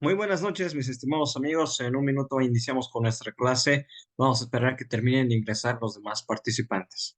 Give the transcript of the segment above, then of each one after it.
Muy buenas noches, mis estimados amigos. En un minuto iniciamos con nuestra clase. Vamos a esperar que terminen de ingresar los demás participantes.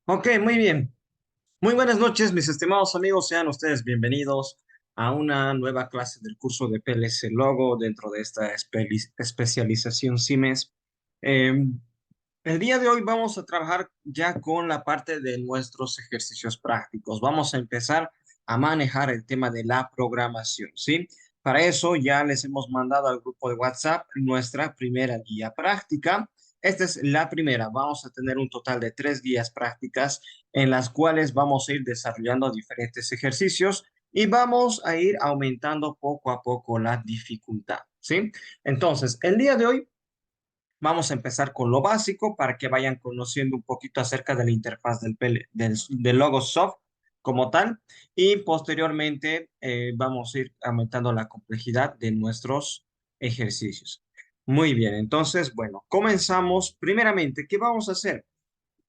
Ok, muy bien. Muy buenas noches, mis estimados amigos. Sean ustedes bienvenidos a una nueva clase del curso de PLC Logo dentro de esta especialización CIMES. Eh, el día de hoy vamos a trabajar ya con la parte de nuestros ejercicios prácticos. Vamos a empezar a manejar el tema de la programación, ¿sí? Para eso ya les hemos mandado al grupo de WhatsApp nuestra primera guía práctica. Esta es la primera. Vamos a tener un total de 3 guías prácticas en las cuales vamos a ir desarrollando diferentes ejercicios y vamos a ir aumentando poco a poco la dificultad, ¿sí? Entonces, el día de hoy vamos a empezar con lo básico para que vayan conociendo un poquito acerca de la interfaz del Logosoft como tal y posteriormente vamos a ir aumentando la complejidad de nuestros ejercicios. Muy bien, entonces, bueno, comenzamos. Primeramente, ¿qué vamos a hacer?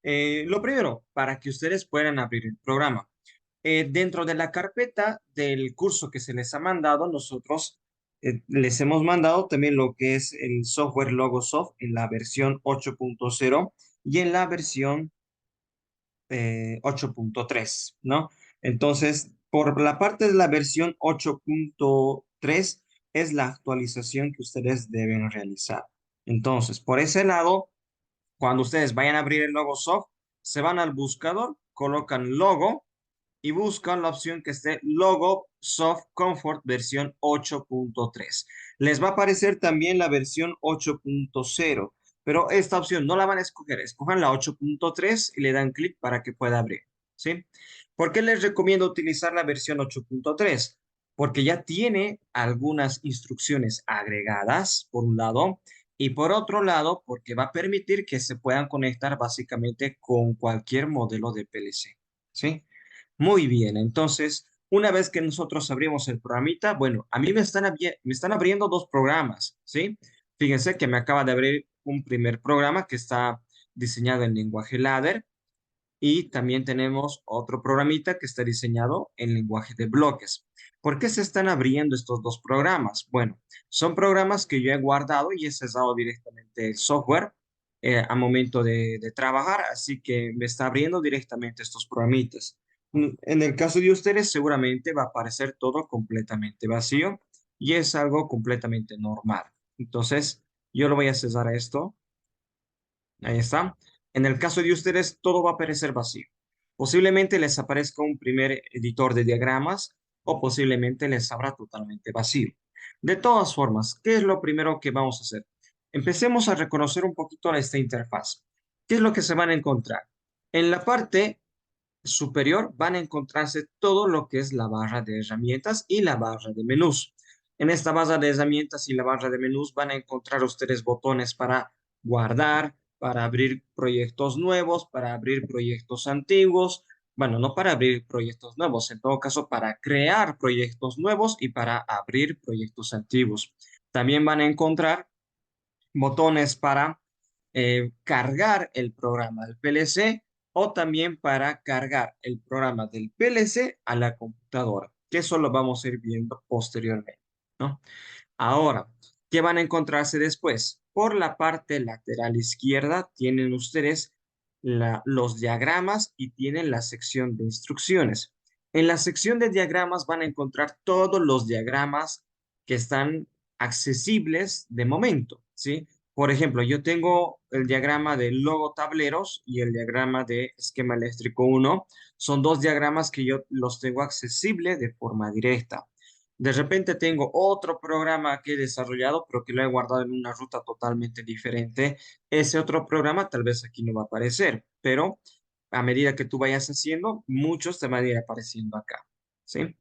Lo primero, para que ustedes puedan abrir el programa. Dentro de la carpeta del curso que se les ha mandado, nosotros les hemos mandado también lo que es el software Logosoft en la versión 8.0 y en la versión 8.3, ¿no? Entonces, por la parte de la versión 8.3 es la actualización que ustedes deben realizar. Entonces, por ese lado, cuando ustedes vayan a abrir el Logosoft, se van al buscador, colocan logo y buscan la opción que esté Logo Soft Comfort versión 8.3. Les va a aparecer también la versión 8.0, pero esta opción no la van a escoger. Escojan la 8.3 y le dan clic para que pueda abrir, ¿sí? ¿Por qué les recomiendo utilizar la versión 8.3? Porque ya tiene algunas instrucciones agregadas, por un lado, y por otro lado, porque va a permitir que se puedan conectar básicamente con cualquier modelo de PLC, ¿sí? Muy bien, entonces, una vez que nosotros abrimos el programita, bueno, a mí me están abriendo dos programas, ¿sí? Fíjense que me acaba de abrir un primer programa que está diseñado en lenguaje ladder y también tenemos otro programita que está diseñado en lenguaje de bloques. ¿Por qué se están abriendo estos dos programas? Bueno, son programas que yo he guardado y he cesado directamente el software a momento de trabajar, así que me está abriendo directamente estos programitas. En el caso de ustedes, seguramente va a aparecer todo completamente vacío y es algo completamente normal. Entonces, yo lo voy a cesar a esto. Ahí está. En el caso de ustedes, todo va a aparecer vacío. Posiblemente les aparezca un primer editor de diagramas o posiblemente les abra totalmente vacío. De todas formas, ¿qué es lo primero que vamos a hacer? Empecemos a reconocer un poquito esta interfaz. ¿Qué es lo que se van a encontrar? En la parte superior van a encontrarse todo lo que es la barra de herramientas y la barra de menús. En esta barra de herramientas y la barra de menús van a encontrar ustedes botones para guardar, para abrir proyectos nuevos, para abrir proyectos antiguos, Bueno, no para abrir proyectos nuevos, en todo caso para crear proyectos nuevos y para abrir proyectos antiguos. También van a encontrar botones para cargar el programa del PLC o también para cargar el programa del PLC a la computadora, que eso lo vamos a ir viendo posteriormente, ¿no? Ahora, ¿qué van a encontrarse después? Por la parte lateral izquierda tienen ustedes los diagramas y tienen la sección de instrucciones. En la sección de diagramas van a encontrar todos los diagramas que están accesibles de momento, ¿sí? Por ejemplo, yo tengo el diagrama de logo tableros y el diagrama de esquema eléctrico uno. Son dos diagramas que yo los tengo accesibles de forma directa. De repente tengo otro programa que he desarrollado, pero que lo he guardado en una ruta totalmente diferente. Ese otro programa tal vez aquí no va a aparecer, pero a medida que tú vayas haciendo, muchos te van a ir apareciendo acá, ¿sí?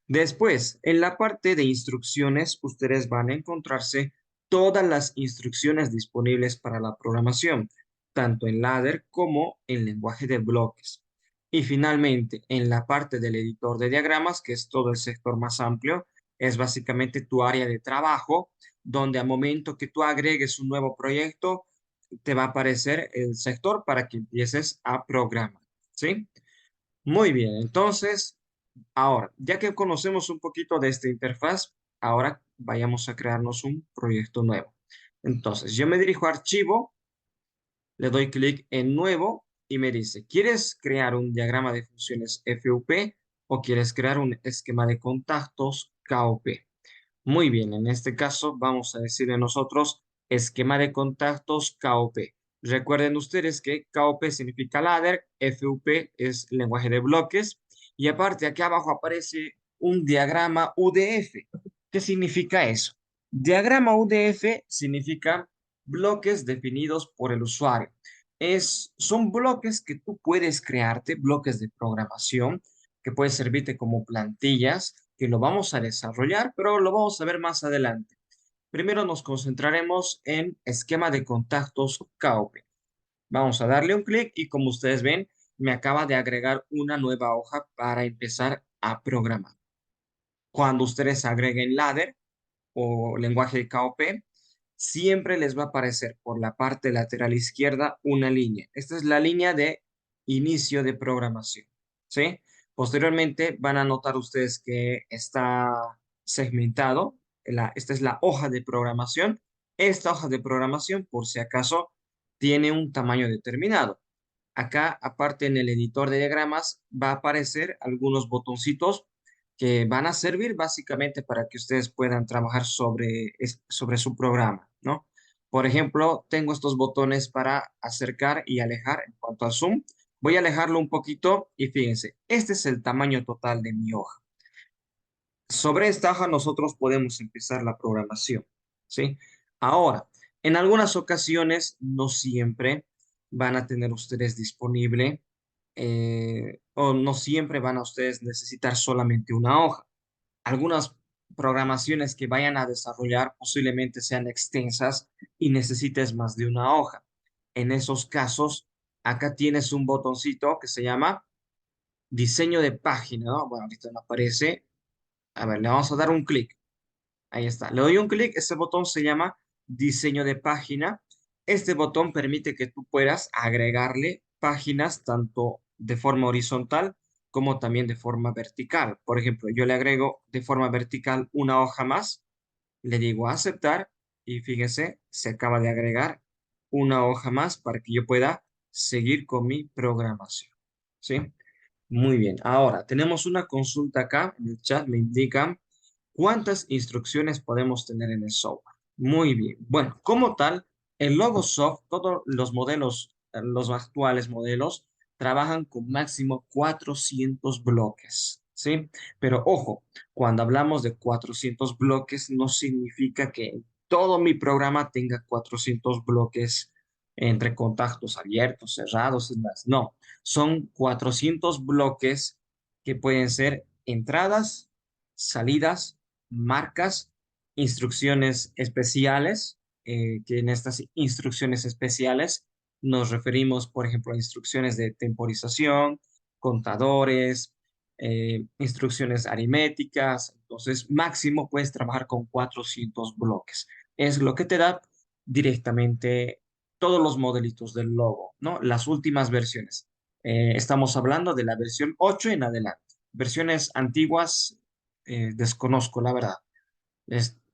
Después, en la parte de instrucciones, ustedes van a encontrarse todas las instrucciones disponibles para la programación, tanto en ladder como en lenguaje de bloques. Y finalmente, en la parte del editor de diagramas, que es todo el sector más amplio, es básicamente tu área de trabajo, donde al momento que tú agregues un nuevo proyecto, te va a aparecer el sector para que empieces a programar, ¿sí? Muy bien, entonces, ahora, ya que conocemos un poquito de esta interfaz, ahora vayamos a crearnos un proyecto nuevo. Entonces, yo me dirijo a archivo, le doy clic en nuevo y me dice, ¿quieres crear un diagrama de funciones FUP o quieres crear un esquema de contactos KOP? Muy bien, en este caso vamos a decirle nosotros esquema de contactos KOP. Recuerden ustedes que KOP significa ladder, FUP es lenguaje de bloques y aparte aquí abajo aparece un diagrama UDF. ¿Qué significa eso? Diagrama UDF significa bloques definidos por el usuario. Son bloques que tú puedes crearte, bloques de programación que puede servirte como plantillas, que lo vamos a desarrollar, pero lo vamos a ver más adelante. Primero nos concentraremos en esquema de contactos KOP. Vamos a darle un clic y como ustedes ven, me acaba de agregar una nueva hoja para empezar a programar. Cuando ustedes agreguen ladder o lenguaje de KOP, siempre les va a aparecer por la parte lateral izquierda una línea. Esta es la línea de inicio de programación, ¿sí? Posteriormente van a notar ustedes que está segmentado. Esta es la hoja de programación. Esta hoja de programación, por si acaso, tiene un tamaño determinado. Acá, aparte en el editor de diagramas, va a aparecer algunos botoncitos que van a servir básicamente para que ustedes puedan trabajar sobre su programa, ¿no? Por ejemplo, tengo estos botones para acercar y alejar en cuanto al zoom. Voy a alejarlo un poquito y fíjense, este es el tamaño total de mi hoja. Sobre esta hoja nosotros podemos empezar la programación, ¿sí? Ahora, en algunas ocasiones, no siempre van a tener ustedes disponible o no siempre van a ustedes necesitar solamente una hoja. Algunas programaciones que vayan a desarrollar posiblemente sean extensas y necesites más de una hoja. En esos casos, acá tienes un botoncito que se llama diseño de página, ¿no? Bueno, ahorita no aparece. A ver, le vamos a dar un clic. Ahí está. Le doy un clic. Este botón se llama diseño de página. Este botón permite que tú puedas agregarle páginas tanto de forma horizontal como también de forma vertical. Por ejemplo, yo le agrego de forma vertical una hoja más, le digo aceptar y fíjese, se acaba de agregar una hoja más para que yo pueda seguir con mi programación. ¿Sí? Muy bien. Ahora, tenemos una consulta acá en el chat. Me indican cuántas instrucciones podemos tener en el software. Muy bien. Bueno, como tal, el Logosoft, todos los modelos, los actuales modelos, trabajan con máximo 400 bloques, ¿sí? Pero ojo, cuando hablamos de 400 bloques, no significa que todo mi programa tenga 400 bloques entre contactos abiertos, cerrados, y más. No, son 400 bloques que pueden ser entradas, salidas, marcas, instrucciones especiales, que en estas instrucciones especiales nos referimos, por ejemplo, a instrucciones de temporización, contadores, instrucciones aritméticas. Entonces, máximo puedes trabajar con 400 bloques. Es lo que te da directamente todos los modelitos del logo, ¿no? Las últimas versiones. Estamos hablando de la versión 8 en adelante. Versiones antiguas, desconozco, la verdad.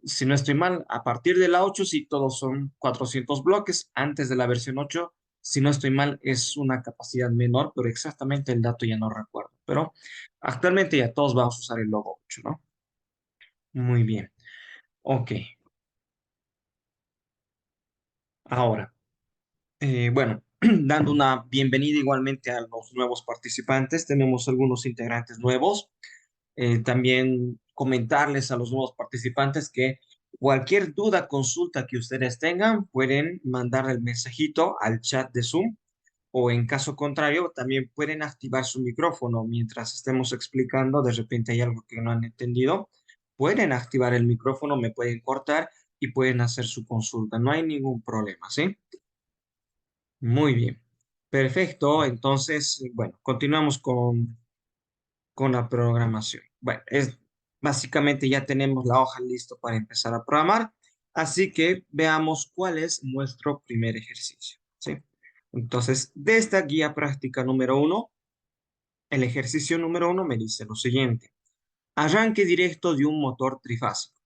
Si no estoy mal, a partir de la 8 sí todos son 400 bloques. Antes de la versión 8, si no estoy mal, es una capacidad menor, pero exactamente el dato ya no recuerdo. Pero actualmente ya todos vamos a usar el logo 8, ¿no? Muy bien. Ok. Ahora, bueno, dando una bienvenida igualmente a los nuevos participantes, tenemos algunos integrantes nuevos. También comentarles a los nuevos participantes que cualquier duda, consulta que ustedes tengan, pueden mandar el mensajito al chat de Zoom o en caso contrario, también pueden activar su micrófono mientras estemos explicando. De repente hay algo que no han entendido. Pueden activar el micrófono, me pueden cortar y pueden hacer su consulta. No hay ningún problema, ¿sí? Muy bien. Perfecto. Entonces, bueno, continuamos con la programación. Bueno, básicamente ya tenemos la hoja listo para empezar a programar, así que veamos cuál es nuestro primer ejercicio, ¿sí? Entonces, de esta guía práctica número uno, el ejercicio número uno me dice lo siguiente: arranque directo de un motor trifásico.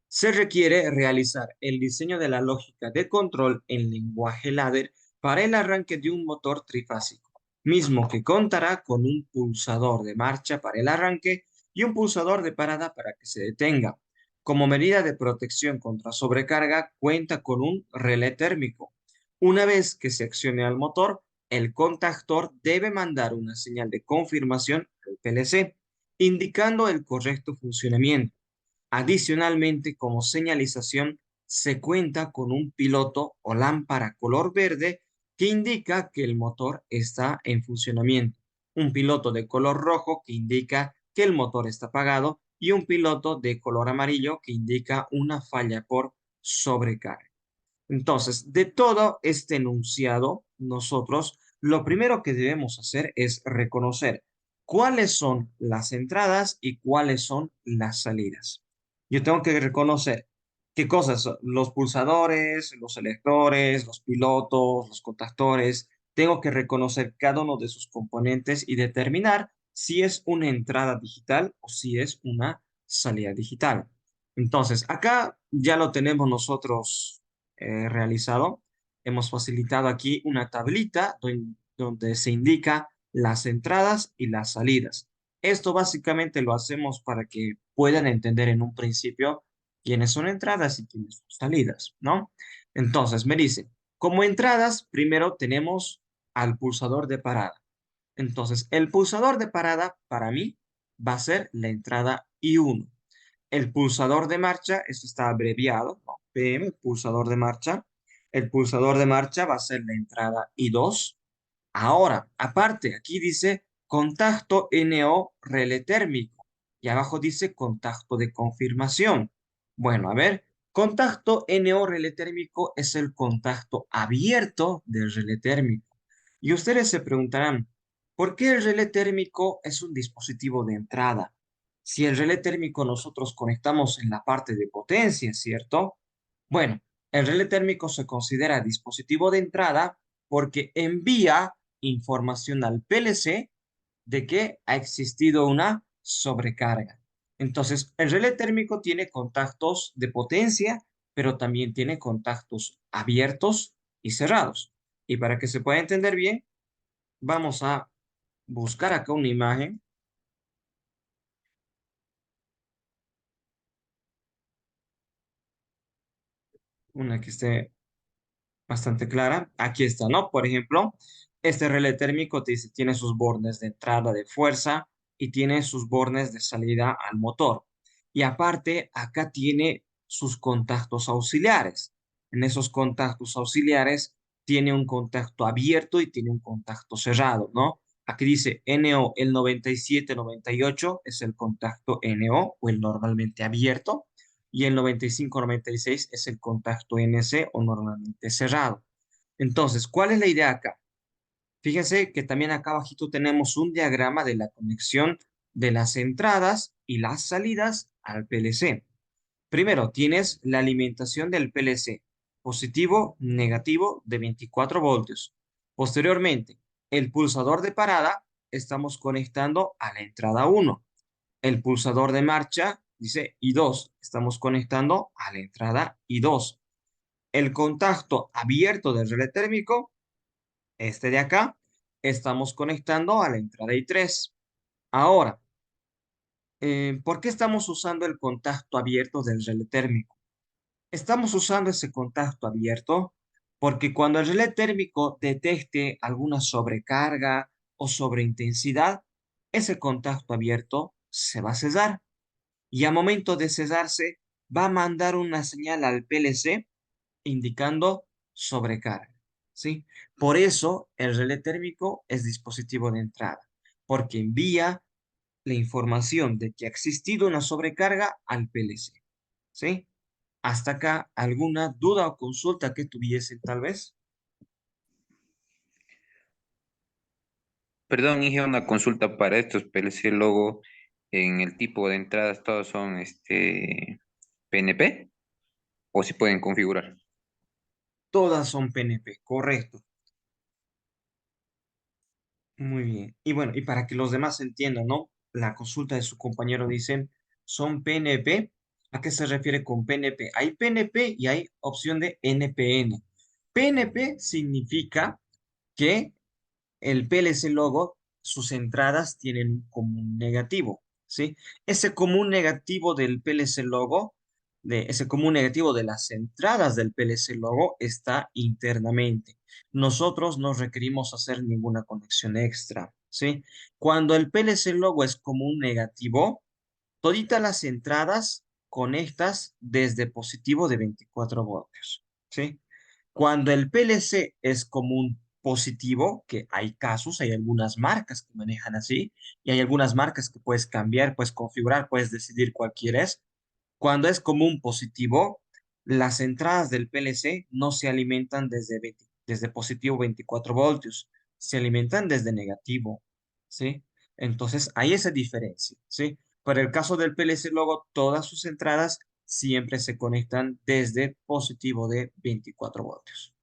Se requiere realizar el diseño de la lógica de control en lenguaje ladder para el arranque de un motor trifásico, mismo que contará con un pulsador de marcha para el arranque y un pulsador de parada para que se detenga. Como medida de protección contra sobrecarga, cuenta con un relé térmico. Una vez que se accione al motor, el contactor debe mandar una señal de confirmación al PLC, indicando el correcto funcionamiento. Adicionalmente, como señalización, se cuenta con un piloto o lámpara color verde que indica que el motor está en funcionamiento, un piloto de color rojo que indica que el motor está apagado y un piloto de color amarillo que indica una falla por sobrecarga. Entonces, de todo este enunciado, nosotros lo primero que debemos hacer es reconocer cuáles son las entradas y cuáles son las salidas. Yo tengo que reconocer qué cosas son los pulsadores, los selectores, los pilotos, los contactores. Tengo que reconocer cada uno de sus componentes y determinar si es una entrada digital o si es una salida digital. Entonces, acá ya lo tenemos nosotros realizado. Hemos facilitado aquí una tablita donde se indica las entradas y las salidas. Esto básicamente lo hacemos para que puedan entender en un principio quiénes son entradas y quiénes son salidas, ¿no? Entonces, me dice, como entradas, primero tenemos al pulsador de parada. Entonces, el pulsador de parada para mí va a ser la entrada I1. El pulsador de marcha, esto está abreviado, ¿no? PM, pulsador de marcha. El pulsador de marcha va a ser la entrada I2. Ahora, aparte, aquí dice contacto NO relé térmico y abajo dice contacto de confirmación. Bueno, a ver, contacto NO relé térmico es el contacto abierto del relé térmico. Y ustedes se preguntarán, ¿por qué el relé térmico es un dispositivo de entrada? Si el relé térmico nosotros conectamos en la parte de potencia, ¿cierto? Bueno, el relé térmico se considera dispositivo de entrada porque envía información al PLC de que ha existido una sobrecarga. Entonces, el relé térmico tiene contactos de potencia, pero también tiene contactos abiertos y cerrados. Y para que se pueda entender bien, vamos a buscar acá una imagen, una que esté bastante clara. Aquí está, ¿no? Por ejemplo, este relé térmico tiene sus bornes de entrada de fuerza y tiene sus bornes de salida al motor. Y aparte, acá tiene sus contactos auxiliares. En esos contactos auxiliares tiene un contacto abierto y tiene un contacto cerrado, ¿no? Aquí dice NO, el 9798 es el contacto NO o el normalmente abierto y el 95-96 es el contacto NC o normalmente cerrado. Entonces, ¿cuál es la idea acá? Fíjense que también acá abajito tenemos un diagrama de la conexión de las entradas y las salidas al PLC. Primero, tienes la alimentación del PLC, positivo, negativo de 24 voltios. Posteriormente, el pulsador de parada estamos conectando a la entrada 1. El pulsador de marcha, dice I2, estamos conectando a la entrada I2. El contacto abierto del relé térmico, este de acá, estamos conectando a la entrada I3. Ahora, ¿por qué estamos usando el contacto abierto del relé térmico? Estamos usando ese contacto abierto porque cuando el relé térmico detecte alguna sobrecarga o sobreintensidad, ese contacto abierto se va a cesar y a momento de cesarse va a mandar una señal al PLC indicando sobrecarga, ¿sí? Por eso el relé térmico es dispositivo de entrada, porque envía la información de que ha existido una sobrecarga al PLC, ¿sí? Hasta acá, ¿alguna duda o consulta que tuviesen tal vez? Perdón, hice una consulta para estos PLC Logo. En el tipo de entradas, todos son PNP o si pueden configurar. Todas son PNP, correcto. Muy bien. Y bueno, y para que los demás entiendan, ¿no? La consulta de su compañero dicen, son PNP. ¿A qué se refiere con PNP? Hay PNP y hay opción de NPN. PNP significa que el PLC logo, sus entradas tienen un común negativo, ¿sí? Ese común negativo del PLC logo, ese común negativo de las entradas del PLC logo está internamente. Nosotros no requerimos hacer ninguna conexión extra, ¿sí? Cuando el PLC logo es común negativo, toditas las entradas conectas desde positivo de 24 voltios, ¿sí? Cuando el PLC es como un positivo, que hay casos, hay algunas marcas que manejan así, y hay algunas marcas que puedes cambiar, puedes configurar, puedes decidir cuál quieres. Cuando es como un positivo, las entradas del PLC no se alimentan desde positivo 24 voltios, se alimentan desde negativo, ¿sí? Entonces hay esa diferencia, ¿sí? Para el caso del PLC, luego todas sus entradas siempre se conectan desde positivo de 24 voltios.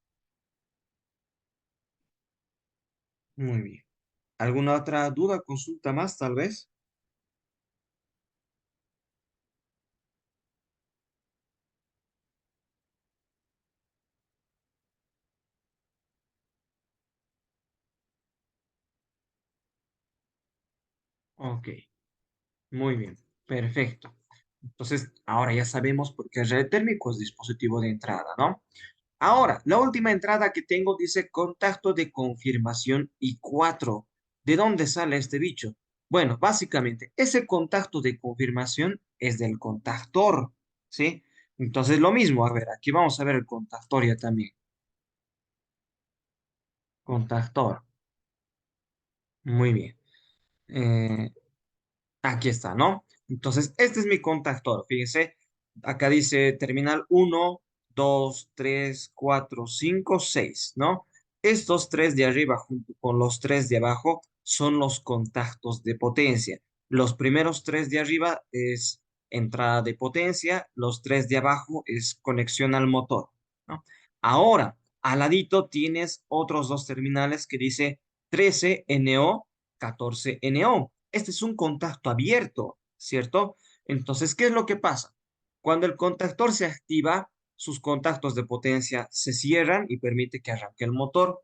Muy bien. ¿Alguna otra duda, consulta más, tal vez? Ok, muy bien, perfecto. Entonces, ahora ya sabemos por qué el relé térmico es dispositivo de entrada, ¿no? Ahora, la última entrada que tengo dice contacto de confirmación I4. ¿De dónde sale este bicho? Bueno, básicamente, ese contacto de confirmación es del contactor, ¿sí? Entonces, lo mismo, a ver, aquí vamos a ver el contactor ya también. Contactor, muy bien. Eh, Aquí está, ¿no? Entonces, este es mi contactor. Fíjense, acá dice terminal 1, 2, 3, 4, 5, 6, ¿no? Estos tres de arriba junto con los tres de abajo son los contactos de potencia. Los primeros tres de arriba es entrada de potencia, los tres de abajo es conexión al motor, ¿no? Ahora, al ladito tienes otros dos terminales que dice 13NO, 14NO. Este es un contacto abierto, ¿cierto? Entonces, ¿qué es lo que pasa? Cuando el contactor se activa, sus contactos de potencia se cierran y permite que arranque el motor.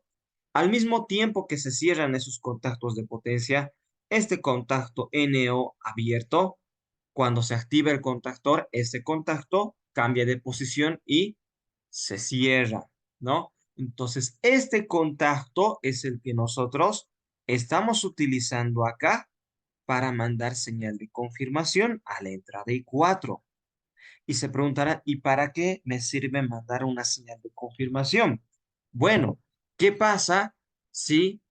Al mismo tiempo que se cierran esos contactos de potencia, este contacto NO abierto, cuando se activa el contactor, ese contacto cambia de posición y se cierra, ¿no? Entonces, este contacto es el que nosotros estamos utilizando acá para mandar señal de confirmación a la entrada I4. Y se preguntará, ¿y para qué me sirve mandar una señal de confirmación? Bueno, ¿qué pasa si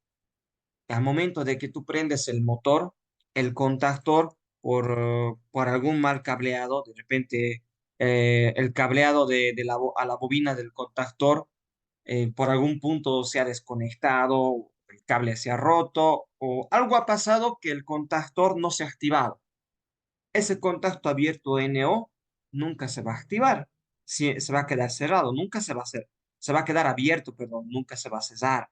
al momento de que tú prendes el motor, el contactor, por algún mal cableado, de repente el cableado a la bobina del contactor por algún punto se ha desconectado, el cable se ha roto o algo ha pasado que el contactor no se ha activado. Ese contacto abierto NO nunca se va a activar, se va a quedar cerrado, nunca se va a hacer, se va a quedar abierto, perdón, nunca se va a cesar,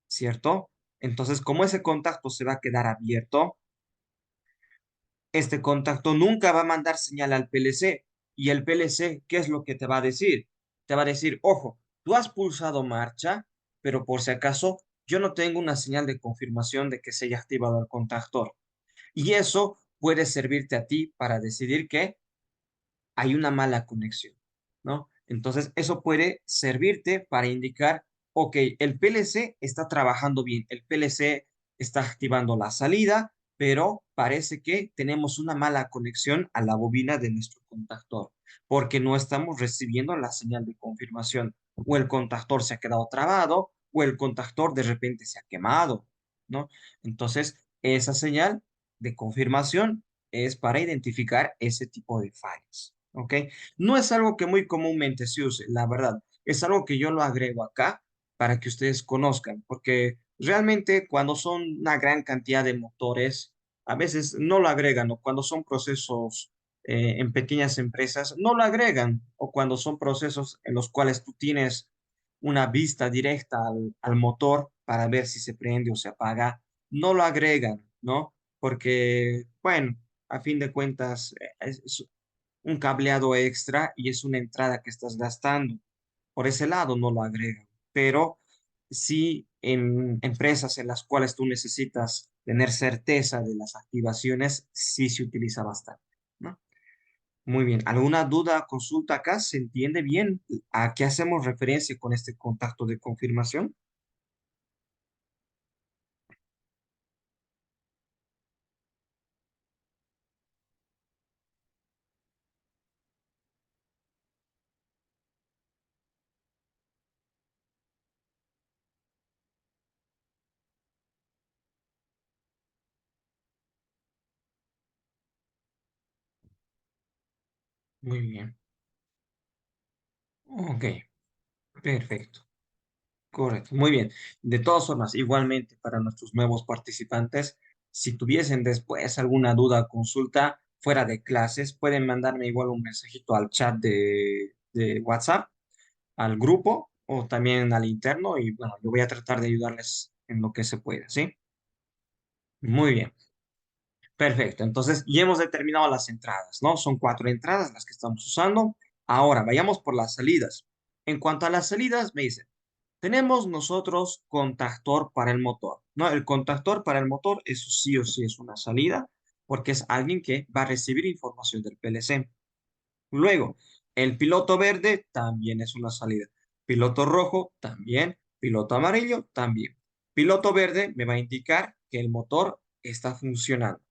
¿cierto? Entonces, como ese contacto se va a quedar abierto, este contacto nunca va a mandar señal al PLC. Y el PLC, ¿qué es lo que te va a decir? Te va a decir, ojo, tú has pulsado marcha, pero por si acaso yo no tengo una señal de confirmación de que se haya activado el contactor. Y eso puede servirte a ti para decidir que hay una mala conexión, ¿no? Entonces, eso puede servirte para indicar, ok, el PLC está trabajando bien, el PLC está activando la salida, pero parece que tenemos una mala conexión a la bobina de nuestro contactor, porque no estamos recibiendo la señal de confirmación, o el contactor se ha quedado trabado, o el contactor de repente se ha quemado, ¿no? Entonces, esa señal de confirmación es para identificar ese tipo de fallas. ¿Ok? No es algo que muy comúnmente se use, la verdad. Es algo que yo lo agrego acá para que ustedes conozcan, porque realmente cuando son una gran cantidad de motores, a veces no lo agregan, o cuando son procesos en pequeñas empresas, no lo agregan, o cuando son procesos en los cuales tú tienes una vista directa al motor para ver si se prende o se apaga, no lo agregan, ¿no? Porque, bueno, a fin de cuentas, es un cableado extra y es una entrada que estás gastando. Por ese lado no lo agregan, pero sí en empresas en las cuales tú necesitas tener certeza de las activaciones, sí se utiliza bastante, ¿no? Muy bien. ¿Alguna duda, consulta acá? ¿Se entiende bien a qué hacemos referencia con este contacto de confirmación? Muy bien. Ok, perfecto. Correcto, muy bien. De todas formas, igualmente para nuestros nuevos participantes, si tuviesen después alguna duda o consulta fuera de clases, pueden mandarme igual un mensajito al chat de WhatsApp, al grupo o también al interno y bueno, yo voy a tratar de ayudarles en lo que se pueda, ¿sí? Muy bien, perfecto. Entonces, ya hemos determinado las entradas, ¿no? Son cuatro entradas las que estamos usando. Ahora, vayamos por las salidas. En cuanto a las salidas, me dicen, tenemos nosotros contactor para el motor, ¿no? El contactor para el motor, eso sí o sí es una salida, porque es alguien que va a recibir información del PLC. Luego, el piloto verde también es una salida. Piloto rojo también. Piloto amarillo también. Piloto verde me va a indicar que el motor está funcionando.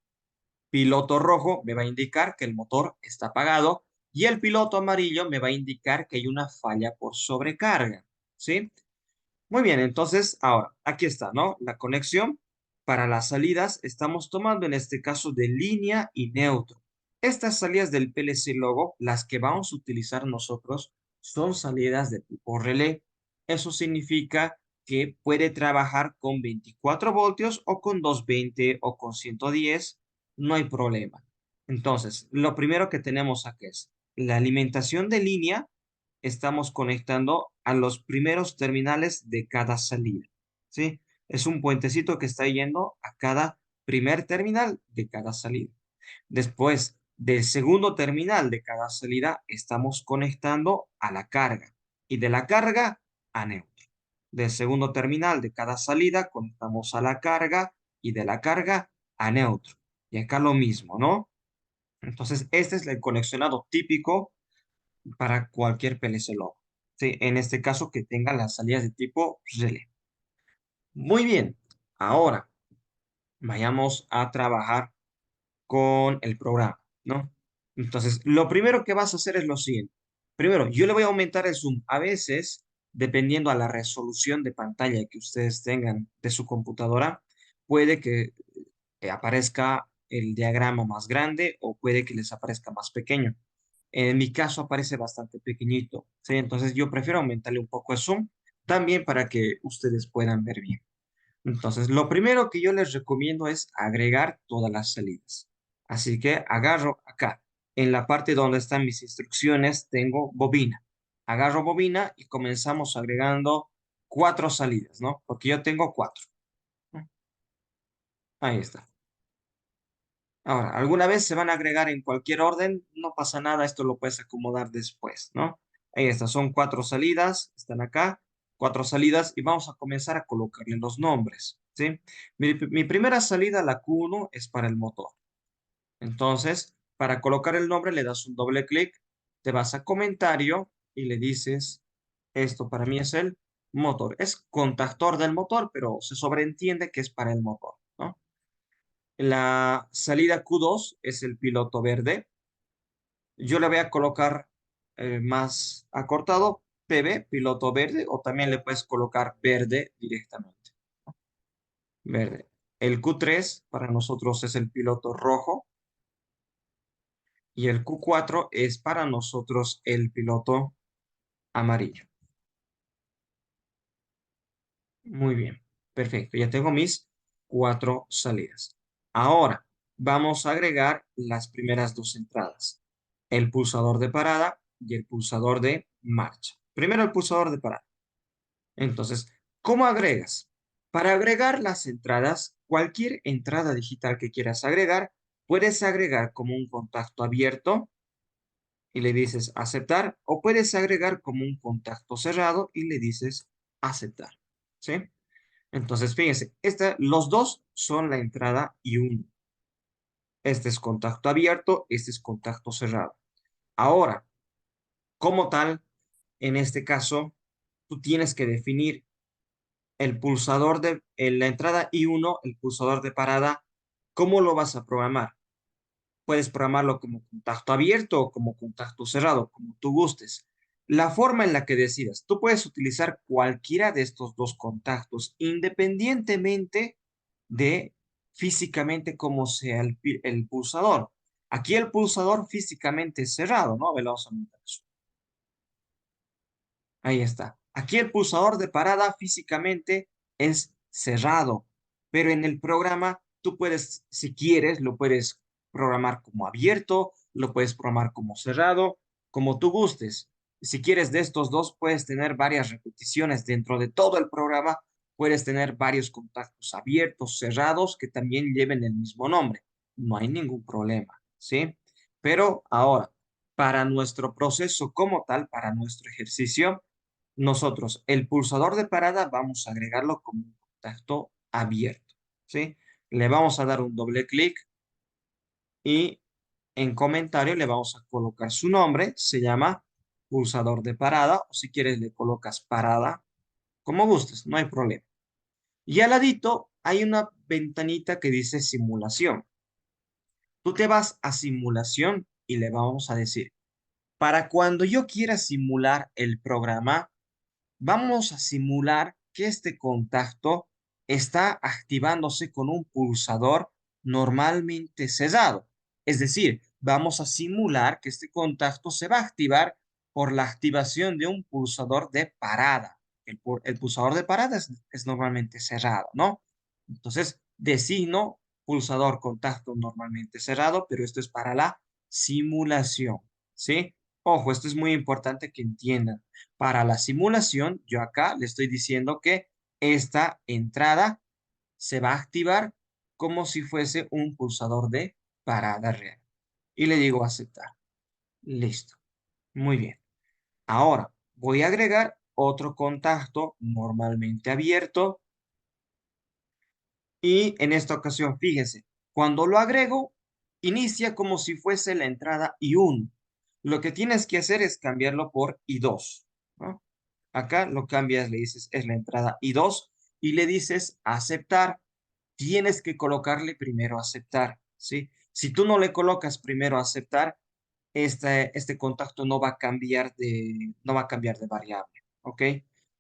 Piloto rojo me va a indicar que el motor está apagado. Y el piloto amarillo me va a indicar que hay una falla por sobrecarga. ¿Sí? Muy bien, entonces ahora, aquí está, ¿no? La conexión para las salidas estamos tomando en este caso de línea y neutro. Estas salidas del PLC Logo, las que vamos a utilizar nosotros, son salidas de tipo relé. Eso significa que puede trabajar con 24 voltios o con 220 o con 110, no hay problema. Entonces, lo primero que tenemos aquí es la alimentación de línea estamos conectando a los primeros terminales de cada salida, ¿sí? Es un puentecito que está yendo a cada primer terminal de cada salida. Después del segundo terminal de cada salida, estamos conectando a la carga y de la carga a neutro. Del segundo terminal de cada salida, conectamos a la carga y de la carga a neutro. Y acá lo mismo, ¿no? Entonces, este es el conexionado típico para cualquier PLC logo. Sí, en este caso que tenga las salidas de tipo relé. Muy bien, ahora vayamos a trabajar con el programa, ¿no? Entonces, lo primero que vas a hacer es lo siguiente. Primero, yo le voy a aumentar el zoom. A veces, dependiendo a la resolución de pantalla que ustedes tengan de su computadora, puede que aparezca el diagrama más grande o puede que les aparezca más pequeño. En mi caso aparece bastante pequeñito, ¿sí? Entonces yo prefiero aumentarle un poco el zoom también para que ustedes puedan ver bien. Entonces, lo primero que yo les recomiendo es agregar todas las salidas. Así que agarro acá, en la parte donde están mis instrucciones, tengo bobina. Agarro bobina y comenzamos agregando 4 salidas, ¿no? Porque yo tengo 4. ¿No? Ahí está. Ahora, alguna vez se van a agregar en cualquier orden, no pasa nada, esto lo puedes acomodar después, ¿no? Ahí está, son 4 salidas, están acá, 4 salidas y vamos a comenzar a colocarle los nombres, ¿sí? Mi primera salida, la Q1, es para el motor. Entonces, para colocar el nombre le das un doble clic, te vas a comentario y le dices, esto para mí es el motor. Es contactor del motor, pero se sobreentiende que es para el motor, ¿no? La salida Q2 es el piloto verde. Yo le voy a colocar más acortado, PB, piloto verde, o también le puedes colocar verde directamente. Verde. El Q3 para nosotros es el piloto rojo y el Q4 es para nosotros el piloto amarillo. Muy bien, perfecto. Ya tengo mis 4 salidas. Ahora vamos a agregar las primeras 2 entradas, el pulsador de parada y el pulsador de marcha. Primero el pulsador de parada. Entonces, ¿cómo agregas? Para agregar las entradas, cualquier entrada digital que quieras agregar, puedes agregar como un contacto abierto y le dices aceptar, o puedes agregar como un contacto cerrado y le dices aceptar. ¿Sí? Entonces, fíjense, los dos son la entrada y uno. Este es contacto abierto, este es contacto cerrado. Ahora, como tal, en este caso, tú tienes que definir el pulsador de en la entrada I1, el pulsador de parada, ¿cómo lo vas a programar? Puedes programarlo como contacto abierto o como contacto cerrado, como tú gustes. La forma en la que decidas, tú puedes utilizar cualquiera de estos dos contactos, independientemente de físicamente cómo sea el pulsador. Aquí el pulsador físicamente es cerrado, ¿no? Vamos a montar eso. Ahí está. Aquí el pulsador de parada físicamente es cerrado, pero en el programa tú puedes, si quieres, lo puedes programar como abierto, lo puedes programar como cerrado, como tú gustes. Si quieres de estos dos, puedes tener varias repeticiones dentro de todo el programa, puedes tener varios contactos abiertos, cerrados, que también lleven el mismo nombre. No hay ningún problema, ¿sí? Pero ahora, para nuestro proceso como tal, para nuestro ejercicio, nosotros, el pulsador de parada, vamos a agregarlo como un contacto abierto, ¿sí? Le vamos a dar un doble clic y en comentario le vamos a colocar su nombre, se llama pulsador de parada, o si quieres le colocas parada, como gustes, no hay problema. Y al ladito hay una ventanita que dice simulación. Tú te vas a simulación y le vamos a decir, para cuando yo quiera simular el programa, vamos a simular que este contacto está activándose con un pulsador normalmente cerrado. Es decir, vamos a simular que este contacto se va a activar por la activación de un pulsador de parada. El pulsador de parada es normalmente cerrado, ¿no? Entonces, designo pulsador contacto normalmente cerrado, pero esto es para la simulación, ¿sí? Ojo, esto es muy importante que entiendan. Para la simulación, yo acá le estoy diciendo que esta entrada se va a activar como si fuese un pulsador de parada real. Y le digo aceptar. Listo. Muy bien. Ahora voy a agregar otro contacto normalmente abierto y en esta ocasión, fíjense, cuando lo agrego, inicia como si fuese la entrada I1. Lo que tienes que hacer es cambiarlo por I2, ¿no? Acá lo cambias, le dices, es la entrada I2 y le dices aceptar. Tienes que colocarle primero aceptar, ¿sí? Si tú no le colocas primero aceptar, este contacto no va a cambiar de variable, ¿ok?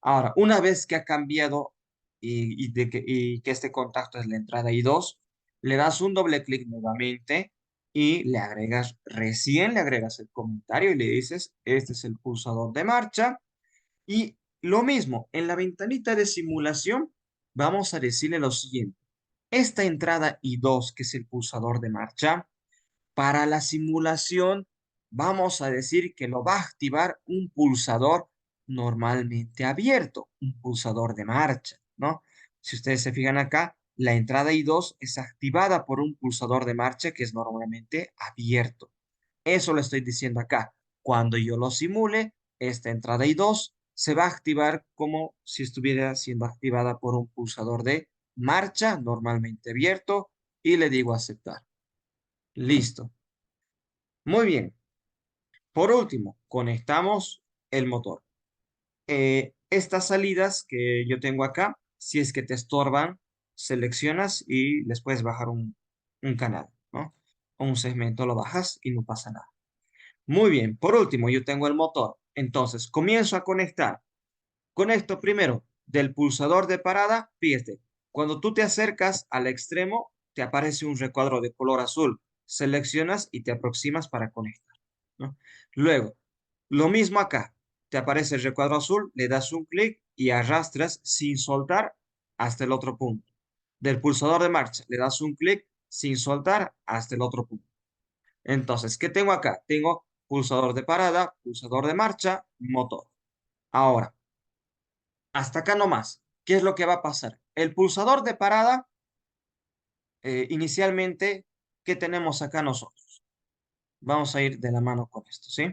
Ahora, una vez que ha cambiado y que este contacto es la entrada I2, le das un doble clic nuevamente y recién le agregas el comentario y le dices, este es el pulsador de marcha. Y lo mismo, en la ventanita de simulación, vamos a decirle lo siguiente. Esta entrada I2, que es el pulsador de marcha, para la simulación vamos a decir que lo va a activar un pulsador normalmente abierto, un pulsador de marcha, ¿no? Si ustedes se fijan acá, la entrada I2 es activada por un pulsador de marcha que es normalmente abierto. Eso lo estoy diciendo acá. Cuando yo lo simule, esta entrada I2 se va a activar como si estuviera siendo activada por un pulsador de marcha normalmente abierto y le digo aceptar. Listo. Muy bien. Por último, conectamos el motor. Estas salidas que yo tengo acá, si es que te estorban, seleccionas y les puedes bajar un canal, ¿no? O un segmento lo bajas y no pasa nada. Muy bien. Por último, yo tengo el motor. Entonces, comienzo a conectar. Conecto primero del pulsador de parada. Fíjate, cuando tú te acercas al extremo, te aparece un recuadro de color azul. Seleccionas y te aproximas para conectar, ¿no? Luego, lo mismo acá. Te aparece el recuadro azul, le das un clic y arrastras sin soltar hasta el otro punto. Del pulsador de marcha, le das un clic sin soltar hasta el otro punto. Entonces, ¿qué tengo acá? Tengo pulsador de parada, pulsador de marcha, motor. Ahora, hasta acá nomás. ¿Qué es lo que va a pasar? El pulsador de parada, inicialmente, ¿qué tenemos acá nosotros? Vamos a ir de la mano con esto, ¿sí?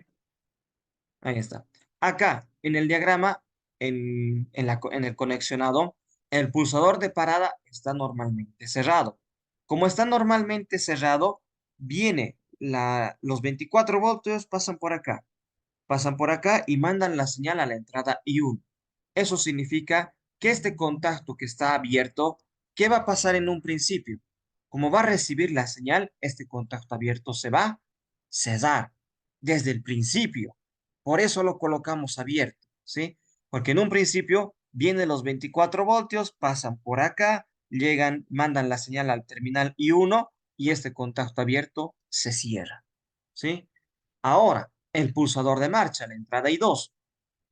Ahí está. Acá, en el diagrama, en el conexionado, el pulsador de parada está normalmente cerrado. Como está normalmente cerrado, los 24 voltios pasan por acá y mandan la señal a la entrada I1. Eso significa que este contacto que está abierto, ¿qué va a pasar en un principio? Como va a recibir la señal, este contacto abierto se va a cerrar desde el principio. Por eso lo colocamos abierto, ¿sí? Porque en un principio vienen los 24 voltios, pasan por acá, llegan, mandan la señal al terminal I1 y este contacto abierto se cierra, ¿sí? Ahora, el pulsador de marcha, la entrada I2,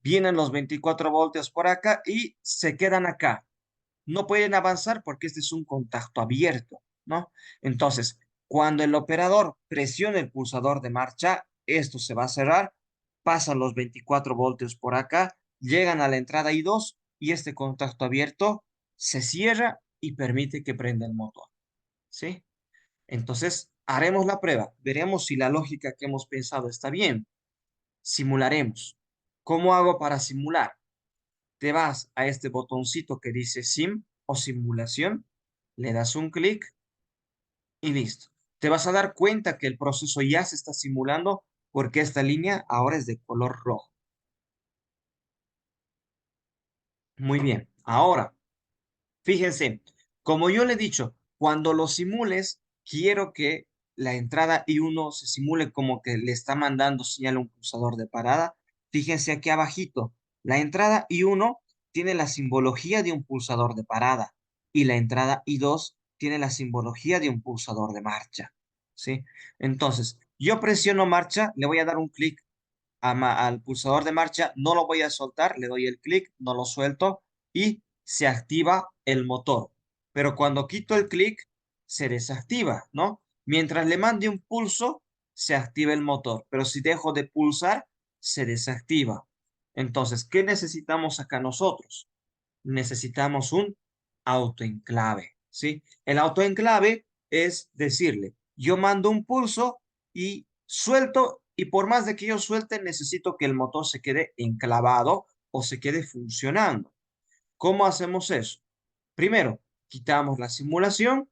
vienen los 24 voltios por acá y se quedan acá. No pueden avanzar porque este es un contacto abierto, ¿no? Entonces, cuando el operador presione el pulsador de marcha, esto se va a cerrar, pasan los 24 voltios por acá, llegan a la entrada I2 y este contacto abierto se cierra y permite que prenda el motor, ¿sí? Entonces, haremos la prueba, veremos si la lógica que hemos pensado está bien. Simularemos. ¿Cómo hago para simular? Te vas a este botoncito que dice Sim o simulación, le das un clic y listo. Te vas a dar cuenta que el proceso ya se está simulando porque esta línea ahora es de color rojo. Muy bien. Ahora, fíjense, como yo le he dicho, cuando lo simules, quiero que la entrada I1 se simule como que le está mandando señal a un pulsador de parada. Fíjense aquí abajito, la entrada I1 tiene la simbología de un pulsador de parada y la entrada I2 tiene la simbología de un pulsador de marcha, ¿sí? Entonces, yo presiono marcha, le voy a dar un clic al pulsador de marcha, no lo voy a soltar, le doy el clic, no lo suelto y se activa el motor. Pero cuando quito el clic, se desactiva, ¿no? Mientras le mande un pulso, se activa el motor, pero si dejo de pulsar, se desactiva. Entonces, ¿qué necesitamos acá nosotros? Necesitamos un autoenclave, ¿sí? El autoenclave es decirle, yo mando un pulso y suelto, y por más de que yo suelte, necesito que el motor se quede enclavado o se quede funcionando. ¿Cómo hacemos eso? Primero, quitamos la simulación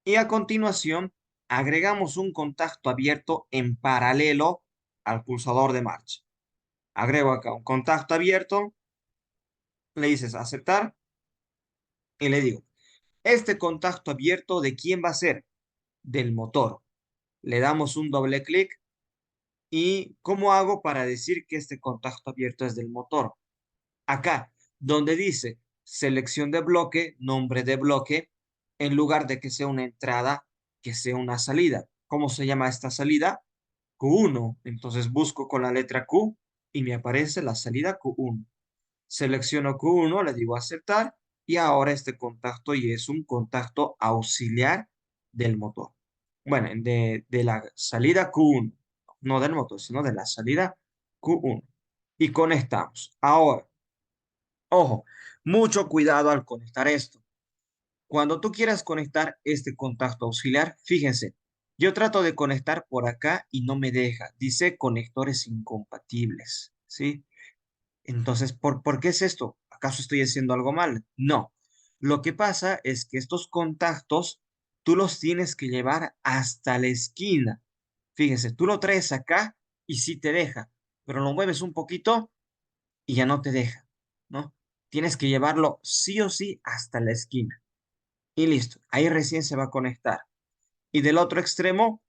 y a continuación agregamos un contacto abierto en paralelo al pulsador de marcha. Agrego acá un contacto abierto, le dices aceptar y le digo, este contacto abierto, ¿de quién va a ser? Del motor. Le damos un doble clic y ¿cómo hago para decir que este contacto abierto es del motor? Acá, donde dice selección de bloque, nombre de bloque, en lugar de que sea una entrada, que sea una salida. ¿Cómo se llama esta salida? Q1. Entonces busco con la letra Q y me aparece la salida Q1. Selecciono Q1, le digo aceptar y ahora este contacto ya es un contacto auxiliar del motor. Bueno, de la salida Q1, no del motor, sino de la salida Q1. Y conectamos. Ahora, ojo, mucho cuidado al conectar esto. Cuando tú quieras conectar este contacto auxiliar, fíjense, yo trato de conectar por acá y no me deja. Dice conectores incompatibles, ¿sí? Entonces, ¿por qué es esto? ¿Acaso estoy haciendo algo mal? No. Lo que pasa es que estos contactos tú los tienes que llevar hasta la esquina. Fíjense, tú lo traes acá y sí te deja, pero lo mueves un poquito y ya no te deja, ¿no? Tienes que llevarlo sí o sí hasta la esquina. Y listo, ahí recién se va a conectar. Y del otro extremo,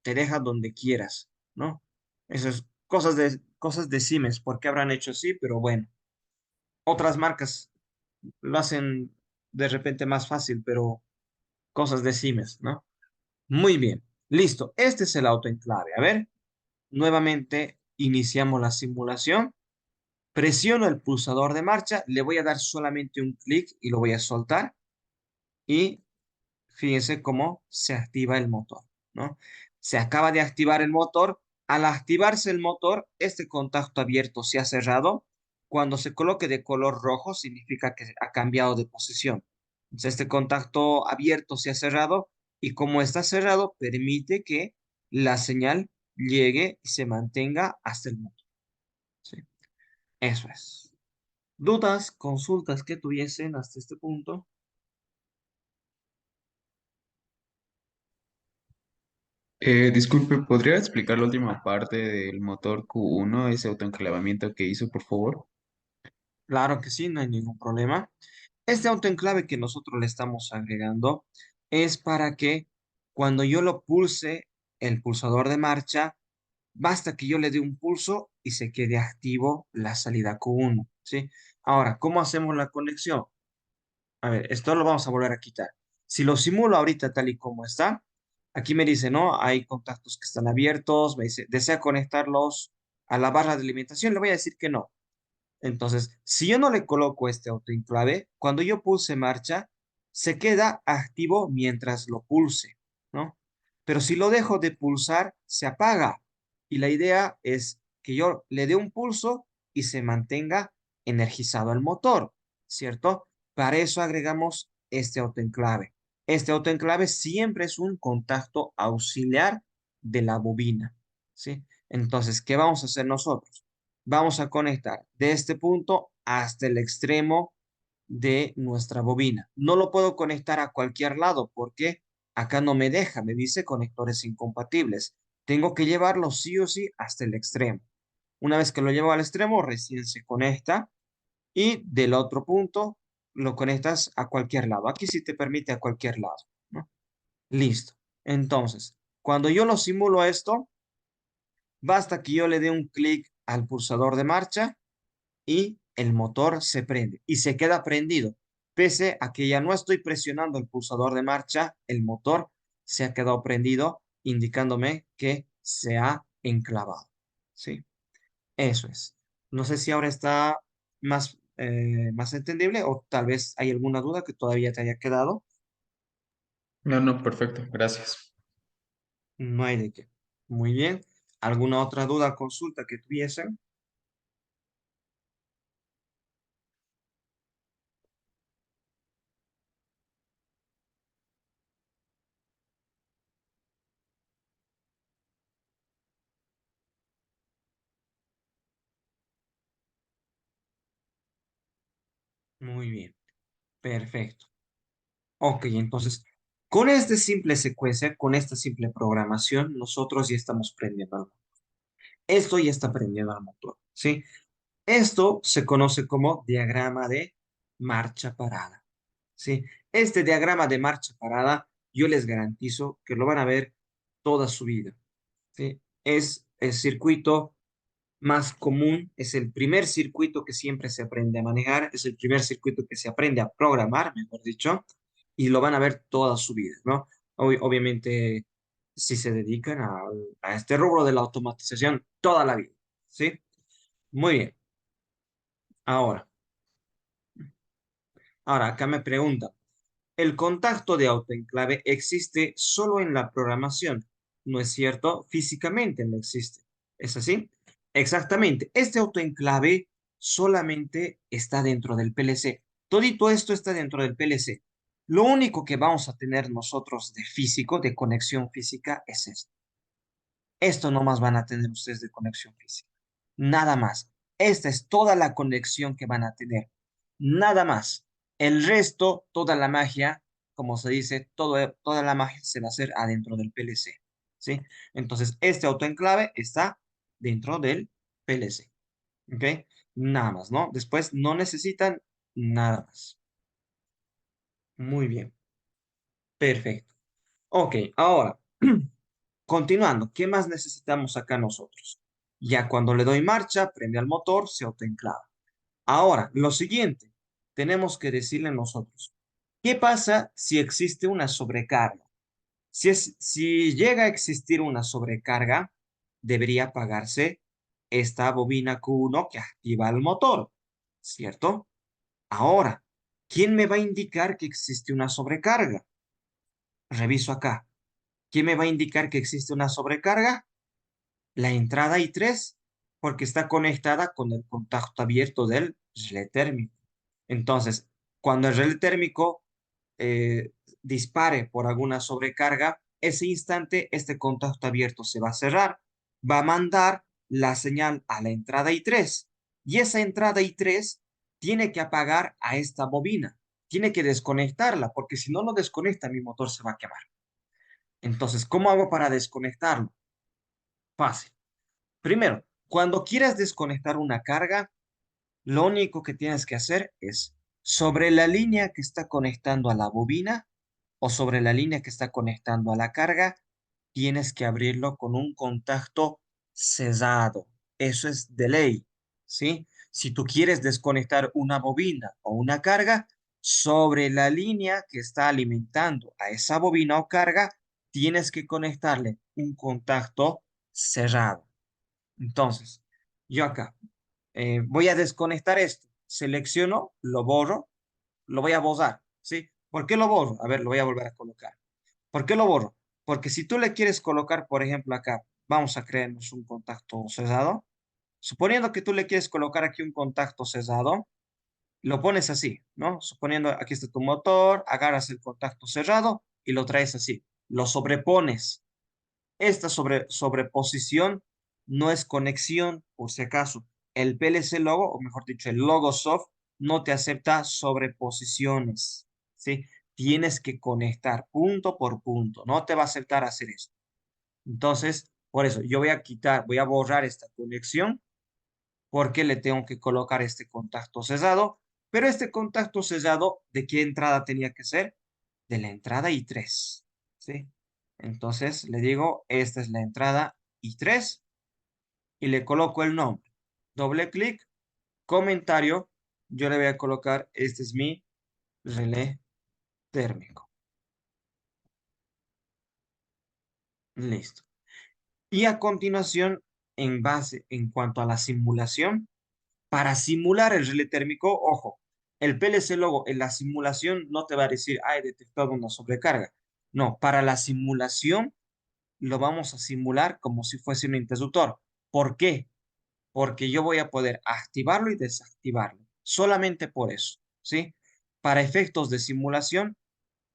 te deja donde quieras, ¿no? Eso es cosas de Siemens, porque habrán hecho así, pero bueno, otras marcas lo hacen de repente más fácil, pero cosas de Siemens, ¿no? Muy bien, listo. Este es el autoenclave. A ver, nuevamente iniciamos la simulación. Presiono el pulsador de marcha, le voy a dar solamente un clic y lo voy a soltar. Y fíjense cómo se activa el motor, ¿no? Se acaba de activar el motor. Al activarse el motor, este contacto abierto se ha cerrado. Cuando se coloque de color rojo, significa que ha cambiado de posición. Entonces, este contacto abierto se ha cerrado y como está cerrado, permite que la señal llegue y se mantenga hasta el motor. ¿Sí? Eso es. ¿Dudas, consultas que tuviesen hasta este punto? Disculpe, ¿podría explicar la última parte del motor Q1, ese autoenclavamiento que hizo, por favor? Claro que sí, no hay ningún problema. Este autoenclave que nosotros le estamos agregando es para que cuando yo lo pulse, el pulsador de marcha, basta que yo le dé un pulso y se quede activo la salida Q1, ¿sí? Ahora, ¿cómo hacemos la conexión? A ver, esto lo vamos a volver a quitar. Si lo simulo ahorita tal y como está, aquí me dice, ¿no? Hay contactos que están abiertos, me dice, ¿desea conectarlos a la barra de alimentación? Le voy a decir que no. Entonces, si yo no le coloco este autoenclave, cuando yo pulse marcha, se queda activo mientras lo pulse, ¿no? Pero si lo dejo de pulsar, se apaga. Y la idea es que yo le dé un pulso y se mantenga energizado el motor, ¿cierto? Para eso agregamos este autoenclave. Este autoenclave siempre es un contacto auxiliar de la bobina, ¿sí? Entonces, ¿qué vamos a hacer nosotros? Vamos a conectar de este punto hasta el extremo de nuestra bobina. No lo puedo conectar a cualquier lado porque acá no me deja, me dice conectores incompatibles. Tengo que llevarlo sí o sí hasta el extremo. Una vez que lo llevo al extremo, recién se conecta y del otro punto lo conectas a cualquier lado. Aquí sí te permite a cualquier lado, ¿no? Listo. Entonces, cuando yo lo simulo esto, basta que yo le dé un clic al pulsador de marcha y el motor se prende y se queda prendido. Pese a que ya no estoy presionando el pulsador de marcha, el motor se ha quedado prendido, indicándome que se ha enclavado. ¿Sí? Eso es. No sé si ahora está más entendible o tal vez hay alguna duda que todavía te haya quedado. No, no, perfecto, gracias. No hay de qué. Muy bien. ¿Alguna otra duda, consulta que tuviesen? Muy bien. Perfecto. Ok, entonces, con esta simple secuencia, con esta simple programación, nosotros ya estamos prendiendo al motor. Esto ya está prendiendo al motor, ¿sí? Esto se conoce como diagrama de marcha parada, ¿sí? Este diagrama de marcha parada, yo les garantizo que lo van a ver toda su vida, ¿sí? Es el circuito más común, es el primer circuito que siempre se aprende a manejar, es el primer circuito que se aprende a programar, mejor dicho, y lo van a ver toda su vida, ¿no? Obviamente, si se dedican a este rubro de la automatización toda la vida, ¿sí? Muy bien. Ahora, Ahora, acá me pregunta, ¿el contacto de autoenclave existe solo en la programación? ¿No es cierto? Físicamente no existe. ¿Es así? Exactamente. Este autoenclave solamente está dentro del PLC. Todito esto está dentro del PLC. Lo único que vamos a tener nosotros de físico, de conexión física, es esto. Esto nomás van a tener ustedes de conexión física. Nada más. Esta es toda la conexión que van a tener. Nada más. El resto, toda la magia, como se dice, toda la magia se va a hacer adentro del PLC. ¿Sí? Entonces, este autoenclave está dentro del PLC. ¿Ok? Nada más, ¿no? Después no necesitan nada más. Muy bien. Perfecto. Ok, ahora. Continuando, ¿qué más necesitamos acá nosotros? Ya cuando le doy marcha, prende al motor, se autoenclava. Ahora, lo siguiente, tenemos que decirle nosotros, ¿qué pasa si existe una sobrecarga? Si llega a existir una sobrecarga, debería apagarse esta bobina Q1 que activa el motor, ¿cierto? Ahora, ¿quién me va a indicar que existe una sobrecarga? Reviso acá. ¿Quién me va a indicar que existe una sobrecarga? La entrada I3 porque está conectada con el contacto abierto del relé térmico. Entonces, cuando el relé térmico eh, dispare por alguna sobrecarga, ese instante este contacto abierto se va a cerrar, va a mandar la señal a la entrada I3 y esa entrada I3 tiene que apagar a esta bobina, tiene que desconectarla porque si no lo desconecta mi motor se va a quemar. Entonces, ¿cómo hago para desconectarlo? Fácil. Primero, cuando quieras desconectar una carga, lo único que tienes que hacer es sobre la línea que está conectando a la bobina o sobre la línea que está conectando a la carga, tienes que abrirlo con un contacto cesado. Eso es de ley, ¿sí? Si tú quieres desconectar una bobina o una carga, sobre la línea que está alimentando a esa bobina o carga, tienes que conectarle un contacto cerrado. Entonces, yo acá voy a desconectar esto. Selecciono, lo borro, lo voy a borrar, ¿sí? ¿Por qué lo borro? A ver, lo voy a volver a colocar. ¿Por qué lo borro? Porque si tú le quieres colocar, por ejemplo, acá, vamos a crearnos un contacto cerrado. Suponiendo que tú le quieres colocar aquí un contacto cerrado, lo pones así, ¿no? Suponiendo aquí está tu motor, agarras el contacto cerrado y lo traes así. Lo sobrepones. Esta sobreposición no es conexión, por si acaso. El PLC logo, o mejor dicho, el logo soft, no te acepta sobreposiciones, ¿sí? Tienes que conectar punto por punto, no te va a aceptar hacer eso. Entonces, por eso, yo voy a quitar, voy a borrar esta conexión porque le tengo que colocar este contacto cerrado, pero este contacto cerrado, ¿de qué entrada tenía que ser? De la entrada I3, ¿sí? Entonces le digo, esta es la entrada I3 y le coloco el nombre. Doble clic, comentario, yo le voy a colocar, este es mi relé térmico. Listo. Y a continuación, en cuanto a la simulación, para simular el relé térmico, ojo, el PLC logo en la simulación no te va a decir, he detectado una sobrecarga. No, para la simulación lo vamos a simular como si fuese un interruptor. ¿Por qué? Porque yo voy a poder activarlo y desactivarlo. Solamente por eso, ¿sí? Para efectos de simulación,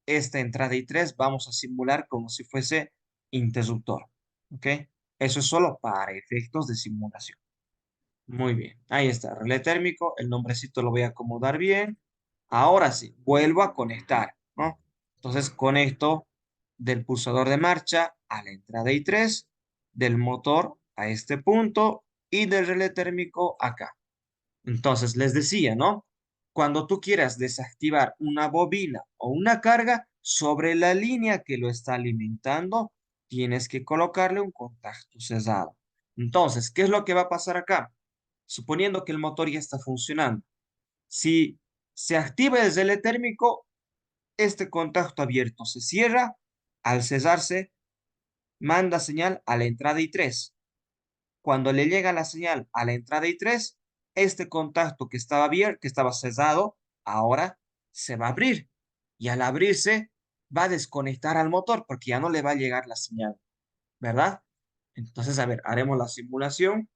esta entrada I3 vamos a simular como si fuese interruptor, ¿ok? Eso es solo para efectos de simulación. Muy bien, ahí está, relé térmico, el nombrecito lo voy a acomodar bien. Ahora sí, vuelvo a conectar, ¿no? Entonces conecto del pulsador de marcha a la entrada I3, del motor a este punto y del relé térmico acá. Entonces les decía, ¿no? Cuando tú quieras desactivar una bobina o una carga sobre la línea que lo está alimentando, tienes que colocarle un contacto cerrado. Entonces, ¿qué es lo que va a pasar acá? Suponiendo que el motor ya está funcionando. Si se activa el relé térmico, este contacto abierto se cierra. Al cerrarse, manda señal a la entrada I3. Cuando le llega la señal a la entrada I3, este contacto que estaba abierto, que estaba cerrado, ahora se va a abrir. Y al abrirse, va a desconectar al motor porque ya no le va a llegar la señal, ¿verdad? Entonces, a ver, haremos la simulación.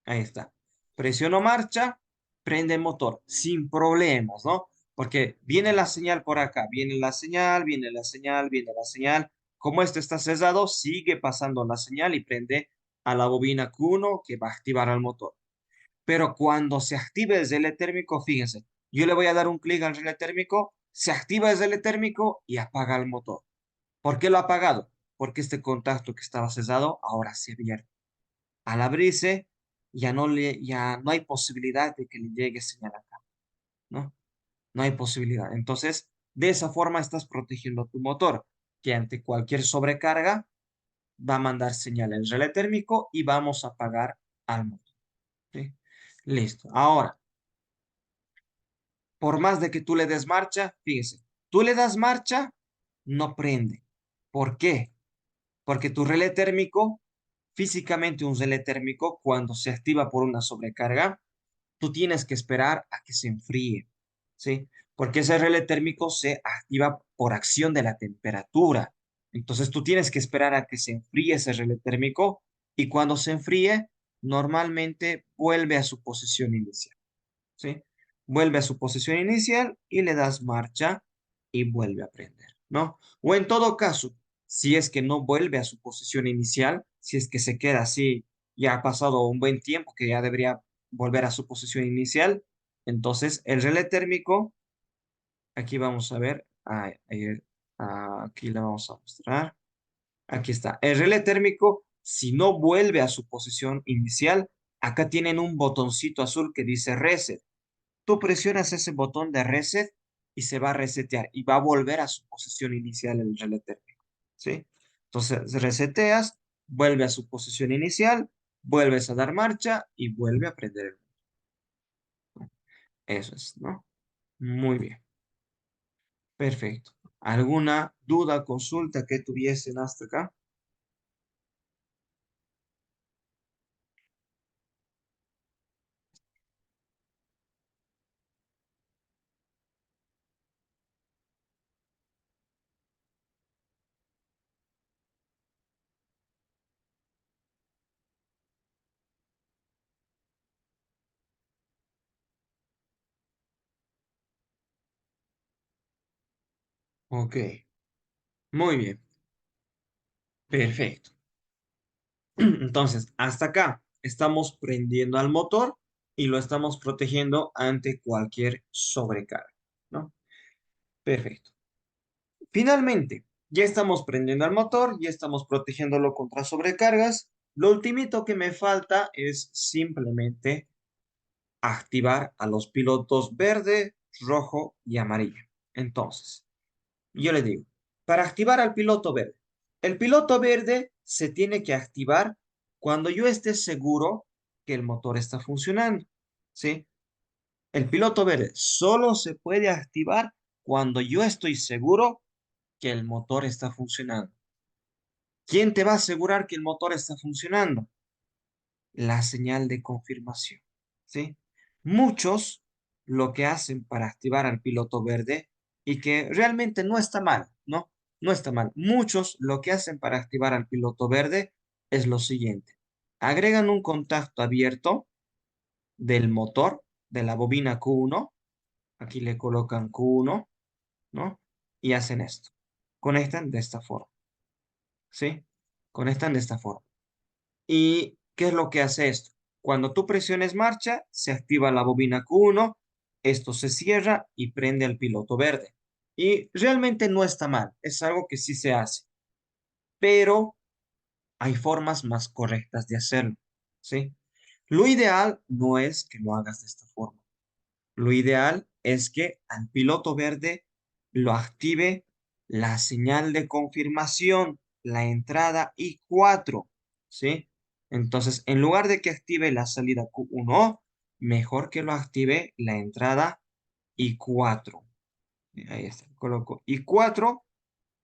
Ahí está. Presiono marcha, prende el motor sin problemas, ¿no? Porque viene la señal por acá, viene la señal, viene la señal, viene la señal. Como esto está cerrado, sigue pasando la señal y prende a la bobina Q1 que va a activar al motor. Pero cuando se active el relé térmico, fíjense, yo le voy a dar un clic al relé térmico, se activa el relé térmico y apaga el motor. ¿Por qué lo ha apagado? Porque este contacto que estaba cerrado ahora se abierto. Al abrirse, ya no hay posibilidad de que le llegue señal acá, ¿no? No hay posibilidad. Entonces, de esa forma estás protegiendo tu motor, que ante cualquier sobrecarga va a mandar señal en relé térmico y vamos a apagar al motor, ¿sí? Listo. Ahora, por más de que tú le des marcha, fíjese, tú le das marcha, no prende. ¿Por qué? Porque tu relé térmico, físicamente un relé térmico, cuando se activa por una sobrecarga, tú tienes que esperar a que se enfríe, ¿sí? Porque ese relé térmico se activa por acción de la temperatura. Entonces tú tienes que esperar a que se enfríe ese relé térmico y cuando se enfríe, normalmente vuelve a su posición inicial, ¿sí? Vuelve a su posición inicial y le das marcha y vuelve a prender, ¿no? O en todo caso, si es que no vuelve a su posición inicial, si es que se queda así, ya ha pasado un buen tiempo que ya debería volver a su posición inicial, entonces el relé térmico, aquí vamos a ver, aquí la vamos a mostrar, aquí está, el relé térmico, si no vuelve a su posición inicial, acá tienen un botoncito azul que dice reset. Tú presionas ese botón de reset y se va a resetear y va a volver a su posición inicial el relé térmico, ¿sí? Entonces reseteas, vuelve a su posición inicial, vuelves a dar marcha y vuelve a prender el motor. Eso es, ¿no? Muy bien, perfecto. ¿Alguna duda, consulta que tuviesen hasta acá? Ok, muy bien, perfecto. Entonces, hasta acá estamos prendiendo al motor y lo estamos protegiendo ante cualquier sobrecarga, ¿no? Perfecto. Finalmente, ya estamos prendiendo al motor, ya estamos protegiéndolo contra sobrecargas. Lo ultimito que me falta es simplemente activar a los pilotos verde, rojo y amarillo. Entonces, yo le digo, para activar al piloto verde, el piloto verde se tiene que activar cuando yo esté seguro que el motor está funcionando, ¿sí? El piloto verde solo se puede activar cuando yo estoy seguro que el motor está funcionando. ¿Quién te va a asegurar que el motor está funcionando? La señal de confirmación, ¿sí? Muchos lo que hacen para activar al piloto verde y que realmente no está mal, ¿no? No está mal. Muchos lo que hacen para activar al piloto verde es lo siguiente. Agregan un contacto abierto del motor de la bobina Q1. Aquí le colocan Q1, ¿no? Y hacen esto. Conectan de esta forma, ¿sí? Conectan de esta forma. ¿Y qué es lo que hace esto? Cuando tú presiones marcha, se activa la bobina Q1, esto se cierra y prende al piloto verde. Y realmente no está mal, es algo que sí se hace, pero hay formas más correctas de hacerlo, ¿sí? Lo ideal no es que lo hagas de esta forma. Lo ideal es que al piloto verde lo active la señal de confirmación, la entrada I4, ¿sí? Entonces, en lugar de que active la salida Q1, mejor que lo active la entrada I4. Ahí está, coloco I4,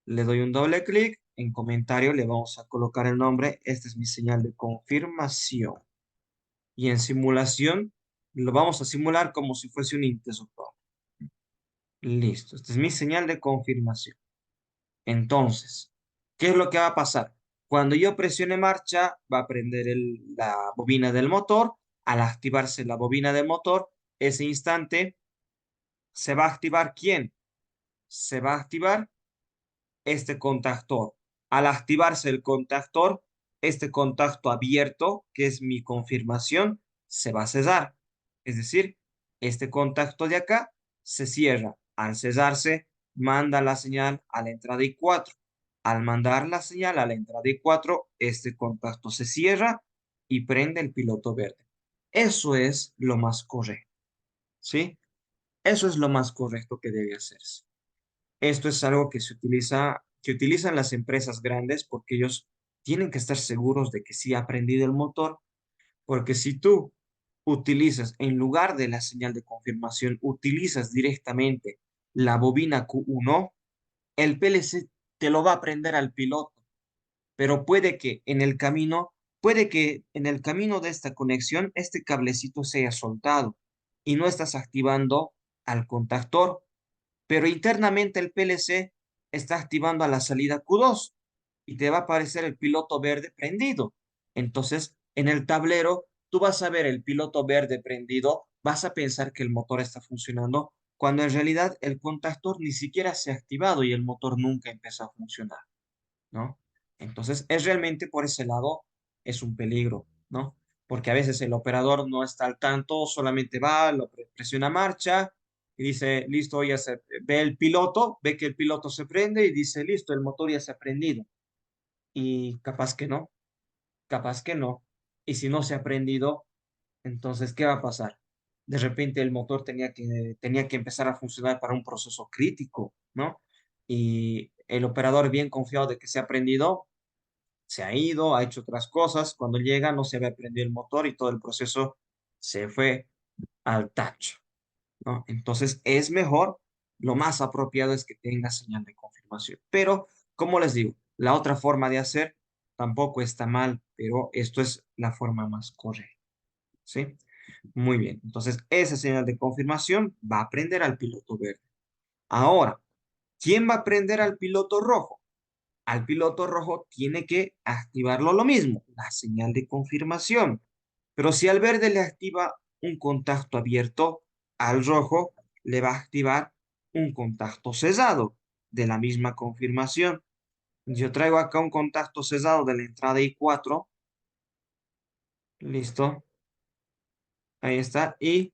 le doy un doble clic, en comentario le vamos a colocar el nombre, esta es mi señal de confirmación. Y en simulación, lo vamos a simular como si fuese un interruptor. Listo, esta es mi señal de confirmación. Entonces, ¿qué es lo que va a pasar? Cuando yo presione marcha, va a prender la bobina del motor. Al activarse la bobina del motor, ese instante se va a activar ¿quién? Se va a activar este contactor. Al activarse el contactor, este contacto abierto, que es mi confirmación, se va a cesar. Es decir, este contacto de acá se cierra. Al cesarse, manda la señal a la entrada I4. Al mandar la señal a la entrada I4, este contacto se cierra y prende el piloto verde. Eso es lo más correcto, ¿sí? Eso es lo más correcto que debe hacerse. Esto es algo que utilizan las empresas grandes porque ellos tienen que estar seguros de que sí ha prendido el motor, porque si tú utilizas, en lugar de la señal de confirmación, utilizas directamente la bobina Q1, el PLC te lo va a prender al piloto, pero puede que en el camino de esta conexión, este cablecito se haya soltado y no estás activando al contactor, pero internamente el PLC está activando a la salida Q2 y te va a aparecer el piloto verde prendido. Entonces, en el tablero, tú vas a ver el piloto verde prendido, vas a pensar que el motor está funcionando, cuando en realidad el contactor ni siquiera se ha activado y el motor nunca empezó a funcionar, ¿no? Entonces, es realmente por ese lado, es un peligro, ¿no? Porque a veces el operador no está al tanto, solamente va, presiona marcha y dice, listo, ve el piloto, ve que el piloto se prende y dice, listo, el motor ya se ha prendido. Y capaz que no, capaz que no. Y si no se ha prendido, entonces, ¿qué va a pasar? De repente el motor tenía que empezar a funcionar para un proceso crítico, ¿no? Y el operador bien confiado de que se ha prendido, se ha ido, ha hecho otras cosas. Cuando llega no se había prendido el motor y todo el proceso se fue al tacho, ¿no? Entonces es mejor, lo más apropiado es que tenga señal de confirmación. Pero, como les digo, la otra forma de hacer tampoco está mal, pero esto es la forma más correcta, ¿sí? Muy bien, entonces esa señal de confirmación va a prender al piloto verde. Ahora, ¿quién va a prender al piloto rojo? Al piloto rojo tiene que activarlo lo mismo, la señal de confirmación. Pero si al verde le activa un contacto abierto, al rojo le va a activar un contacto cesado de la misma confirmación. Yo traigo acá un contacto cesado de la entrada I4. Listo. Ahí está. Y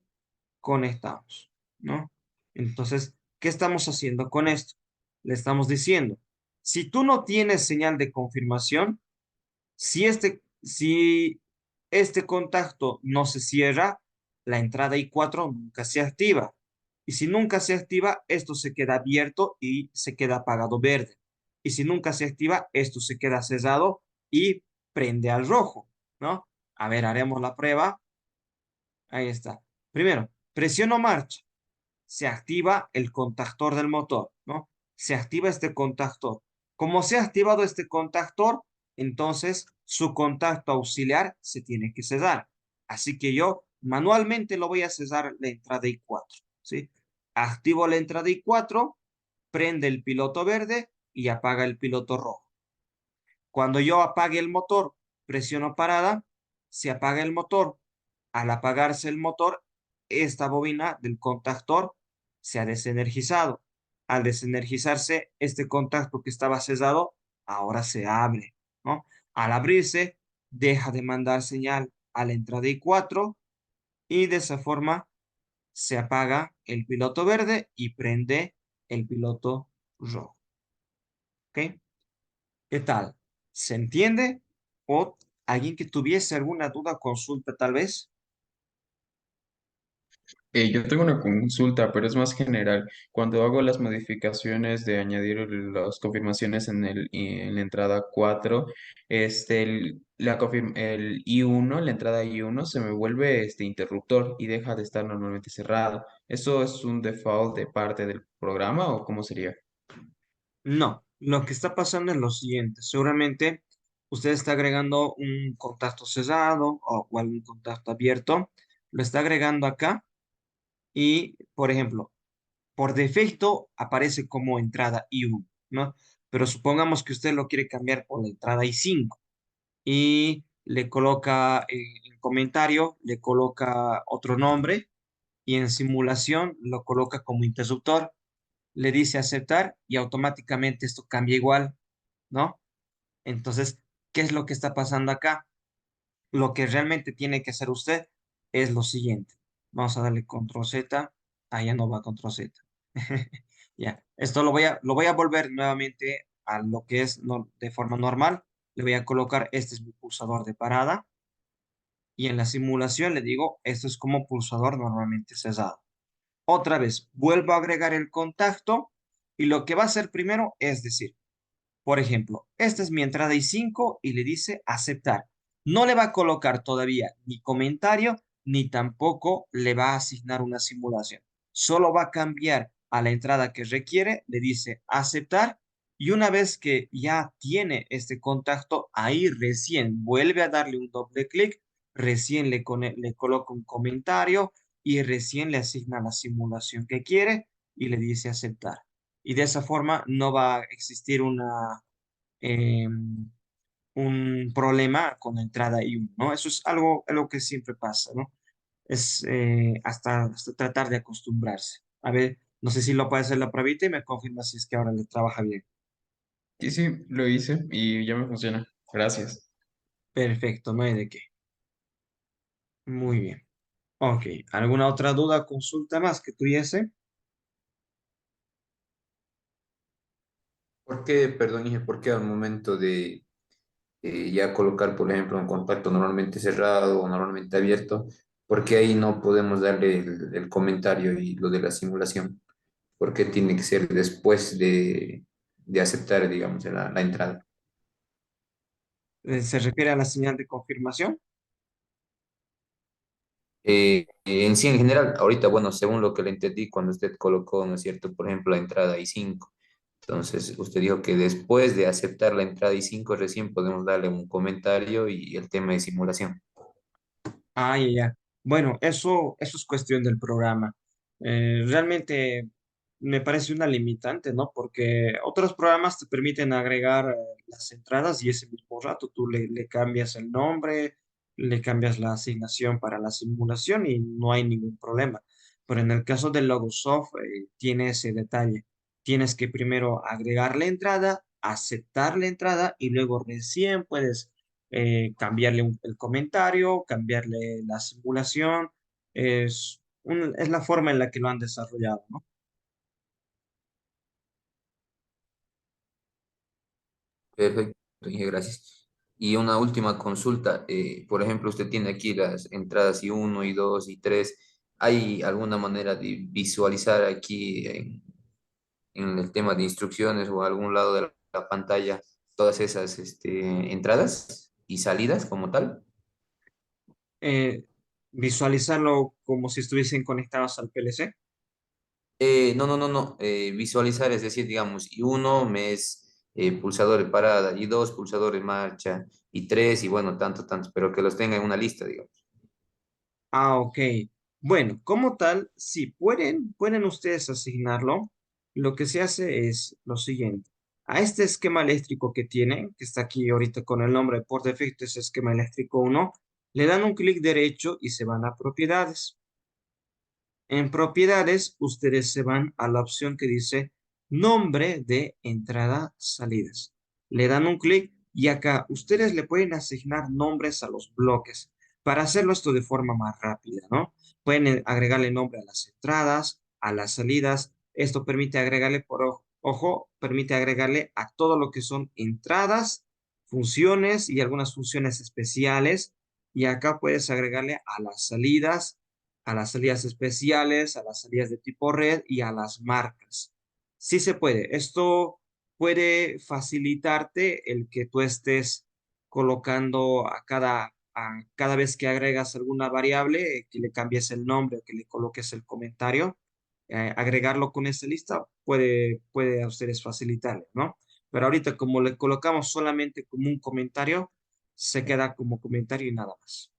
conectamos, ¿no? Entonces, ¿qué estamos haciendo con esto? Le estamos diciendo, si tú no tienes señal de confirmación, si este contacto no se cierra, la entrada I4 nunca se activa. Y si nunca se activa, esto se queda abierto y se queda apagado verde. Y si nunca se activa, esto se queda cerrado y prende al rojo, ¿no? A ver, haremos la prueba. Ahí está. Primero, presiono marcha, se activa el contactor del motor, ¿no? Se activa este contactor. Como se ha activado este contactor, entonces su contacto auxiliar se tiene que cesar. Así que yo manualmente lo voy a cesar la entrada I4, ¿sí? Activo la entrada I4, prende el piloto verde y apaga el piloto rojo. Cuando yo apague el motor, presiono parada, se apaga el motor. Al apagarse el motor, esta bobina del contactor se ha desenergizado. Al desenergizarse, este contacto que estaba cesado ahora se abre, ¿no? Al abrirse, deja de mandar señal a la entrada I4 y de esa forma se apaga el piloto verde y prende el piloto rojo. ¿Ok? ¿Qué tal? ¿Se entiende? ¿O alguien que tuviese alguna duda, consulta tal vez? Yo tengo una consulta, pero es más general. Cuando hago las modificaciones de añadir las confirmaciones en la entrada 4, el I1, la entrada I1 se me vuelve este interruptor y deja de estar normalmente cerrado. ¿Eso es un default de parte del programa o cómo sería? No, lo que está pasando es lo siguiente. Seguramente usted está agregando un contacto cerrado o algún contacto abierto. Lo está agregando acá y, por ejemplo, por defecto aparece como entrada I1, ¿no? Pero supongamos que usted lo quiere cambiar por la entrada I5 y le coloca en comentario, le coloca otro nombre y en simulación lo coloca como interruptor, le dice aceptar y automáticamente esto cambia igual, ¿no? Entonces, ¿qué es lo que está pasando acá? Lo que realmente tiene que hacer usted es lo siguiente. Vamos a darle control Z. Ah, ya no va control Z. Ya, esto lo voy a volver nuevamente a lo que es de forma normal. Le voy a colocar, este es mi pulsador de parada. Y en la simulación le digo, esto es como pulsador normalmente cerrado. Otra vez, vuelvo a agregar el contacto y lo que va a hacer primero es decir, por ejemplo, esta es mi entrada I5 y le dice aceptar. No le va a colocar todavía ni comentario ni tampoco le va a asignar una simulación. Solo va a cambiar a la entrada que requiere, le dice aceptar y una vez que ya tiene este contacto, ahí recién vuelve a darle un doble clic, recién le coloca un comentario y recién le asigna la simulación que quiere y le dice aceptar. Y de esa forma no va a existir eh, un problema con la entrada I1, ¿no? Eso es algo que siempre pasa, ¿no? Es hasta tratar de acostumbrarse. A ver, no sé si lo puede hacer la pruebita y me confirma si es que ahora le trabaja bien. Sí, sí, lo hice y ya me funciona. Gracias. Perfecto, no hay de qué. Muy bien. Ok, ¿alguna otra duda, consulta más que tuviese? ¿Por qué, perdón, dije, por qué al momento de ya colocar, por ejemplo, un contacto normalmente cerrado o normalmente abierto, por qué ahí no podemos darle el comentario y lo de la simulación? ¿Por qué tiene que ser después de aceptar, digamos, la entrada? ¿Se refiere a la señal de confirmación? En sí, en general, ahorita, bueno, según lo que le entendí cuando usted colocó, ¿no es cierto? Por ejemplo, la entrada I5. Entonces, usted dijo que después de aceptar la entrada I5 recién podemos darle un comentario y el tema de simulación. Ah, ya, ya. Bueno, eso es cuestión del programa. Realmente me parece una limitante, ¿no? Porque otros programas te permiten agregar las entradas y ese mismo rato tú le cambias el nombre, le cambias la asignación para la simulación y no hay ningún problema. Pero en el caso del Logosoft, tiene ese detalle. Tienes que primero agregar la entrada, aceptar la entrada y luego recién puedes cambiarle el comentario, cambiarle la simulación. Es la forma en la que lo han desarrollado, ¿no? Perfecto, Inge, gracias. Y una última consulta. Por ejemplo, usted tiene aquí las entradas I1, I2, I3. ¿Hay alguna manera de visualizar aquí en el tema de instrucciones o algún lado de la pantalla todas esas entradas y salidas como tal? Eh, Visualizarlo como si estuviesen conectados al PLC. No, no, no, no. Visualizar, es decir, digamos, I1 me es pulsador de parada, I2 pulsador de marcha, I3 y bueno, tanto, tanto, pero que los tenga en una lista, digamos. Ah, ok. Bueno, como tal, sí, pueden ustedes asignarlo. Lo que se hace es lo siguiente. A este esquema eléctrico que tienen, que está aquí ahorita con el nombre por defecto, es esquema eléctrico uno, le dan un clic derecho y se van a propiedades. En propiedades, ustedes se van a la opción que dice nombre de entrada salidas. Le dan un clic y acá ustedes le pueden asignar nombres a los bloques para hacerlo esto de forma más rápida, ¿no? Pueden agregarle nombre a las entradas, a las salidas. Esto permite agregarle ojo, permite agregarle a todo lo que son entradas, funciones y algunas funciones especiales. Y acá puedes agregarle a las salidas especiales, a las salidas de tipo red y a las marcas. Sí se puede. Esto puede facilitarte el que tú estés colocando a cada vez que agregas alguna variable, que le cambies el nombre o que le coloques el comentario, agregarlo con esta lista puede a ustedes facilitarle, ¿no? Pero ahorita como le colocamos solamente como un comentario, se queda como comentario y nada más.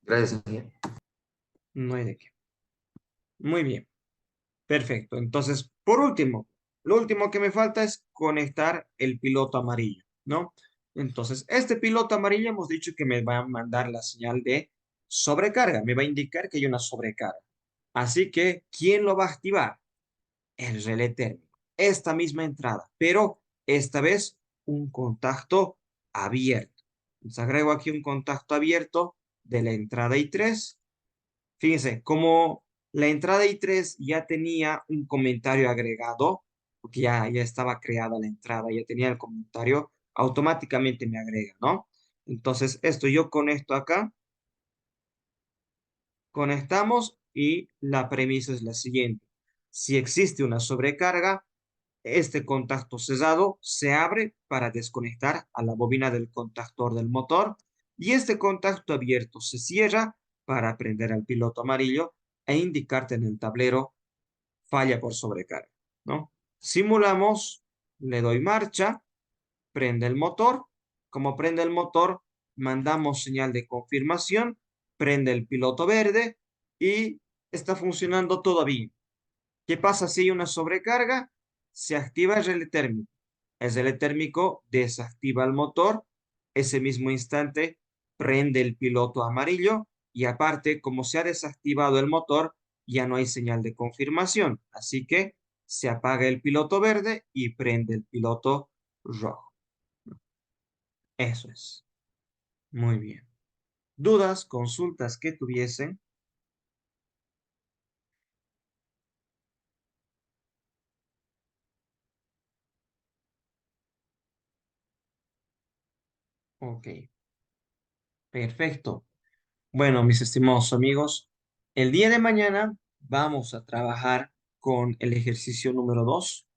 Gracias, Inge. No hay de qué. Muy bien, perfecto. Entonces, por último, lo último que me falta es conectar el piloto amarillo, ¿no? Entonces, este piloto amarillo hemos dicho que me va a mandar la señal de sobrecarga, me va a indicar que hay una sobrecarga. Así que, ¿quién lo va a activar? El relé térmico. Esta misma entrada, pero esta vez un contacto abierto. Les agrego aquí un contacto abierto de la entrada I3. Fíjense, como la entrada I3 ya tenía un comentario agregado, porque ya estaba creada la entrada, ya tenía el comentario, automáticamente me agrega, ¿no? Entonces, esto yo conecto acá, conectamos y la premisa es la siguiente. Si existe una sobrecarga, este contacto cerrado se abre para desconectar a la bobina del contactor del motor y este contacto abierto se cierra para prender al piloto amarillo e indicarte en el tablero falla por sobrecarga, ¿no? Simulamos, le doy marcha, prende el motor. Como prende el motor, mandamos señal de confirmación, prende el piloto verde y está funcionando todo bien. ¿Qué pasa si hay una sobrecarga? Se activa el relé térmico. El relé térmico desactiva el motor. Ese mismo instante prende el piloto amarillo y aparte, como se ha desactivado el motor, ya no hay señal de confirmación. Así que se apaga el piloto verde y prende el piloto rojo. Eso es. Muy bien. ¿Dudas, consultas que tuviesen? Ok, perfecto. Bueno, mis estimados amigos, el día de mañana vamos a trabajar con el ejercicio número 2.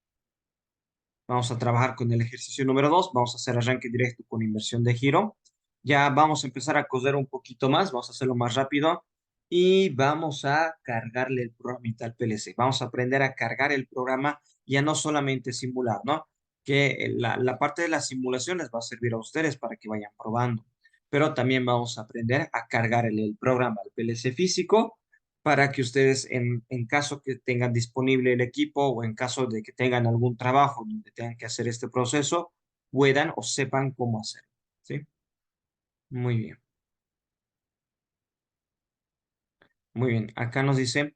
Vamos a trabajar con el ejercicio número 2. Vamos a hacer arranque directo con inversión de giro. Ya vamos a empezar a coser un poquito más. Vamos a hacerlo más rápido. Y vamos a cargarle el programita al PLC. Vamos a aprender a cargar el programa, ya no solamente simular, ¿no? Que la parte de las simulaciones va a servir a ustedes para que vayan probando. Pero también vamos a aprender a cargar el programa al PLC físico para que ustedes en caso que tengan disponible el equipo o en caso de que tengan algún trabajo donde tengan que hacer este proceso, puedan o sepan cómo hacerlo. ¿Sí? Muy bien, muy bien. Acá nos dice,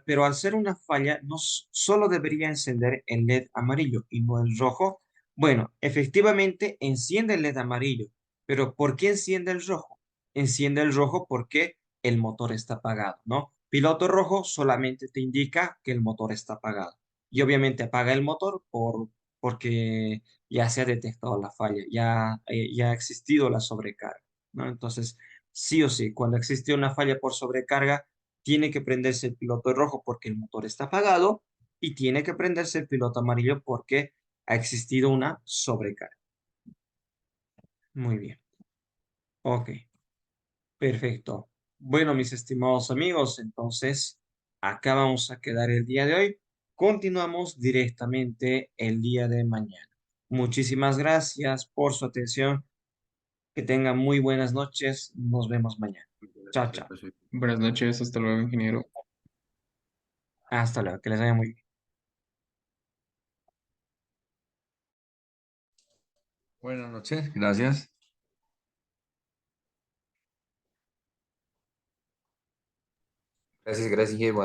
pero al ser una falla, no solo debería encender el LED amarillo y no el rojo. Bueno, efectivamente enciende el LED amarillo, pero ¿por qué enciende el rojo? Enciende el rojo porque el motor está apagado, ¿no? Piloto rojo solamente te indica que el motor está apagado. Y obviamente apaga el motor porque ya se ha detectado la falla, ya ha existido la sobrecarga, ¿no? Entonces, sí o sí, cuando existe una falla por sobrecarga, tiene que prenderse el piloto rojo porque el motor está apagado y tiene que prenderse el piloto amarillo porque ha existido una sobrecarga. Muy bien. Ok, perfecto. Bueno, mis estimados amigos, entonces acá vamos a quedar el día de hoy. Continuamos directamente el día de mañana. Muchísimas gracias por su atención. Que tengan muy buenas noches. Nos vemos mañana. Chao, chao. Buenas noches, hasta luego, ingeniero. Hasta luego. Que les vaya muy bien. Buenas noches, gracias. Gracias, gracias, Diego.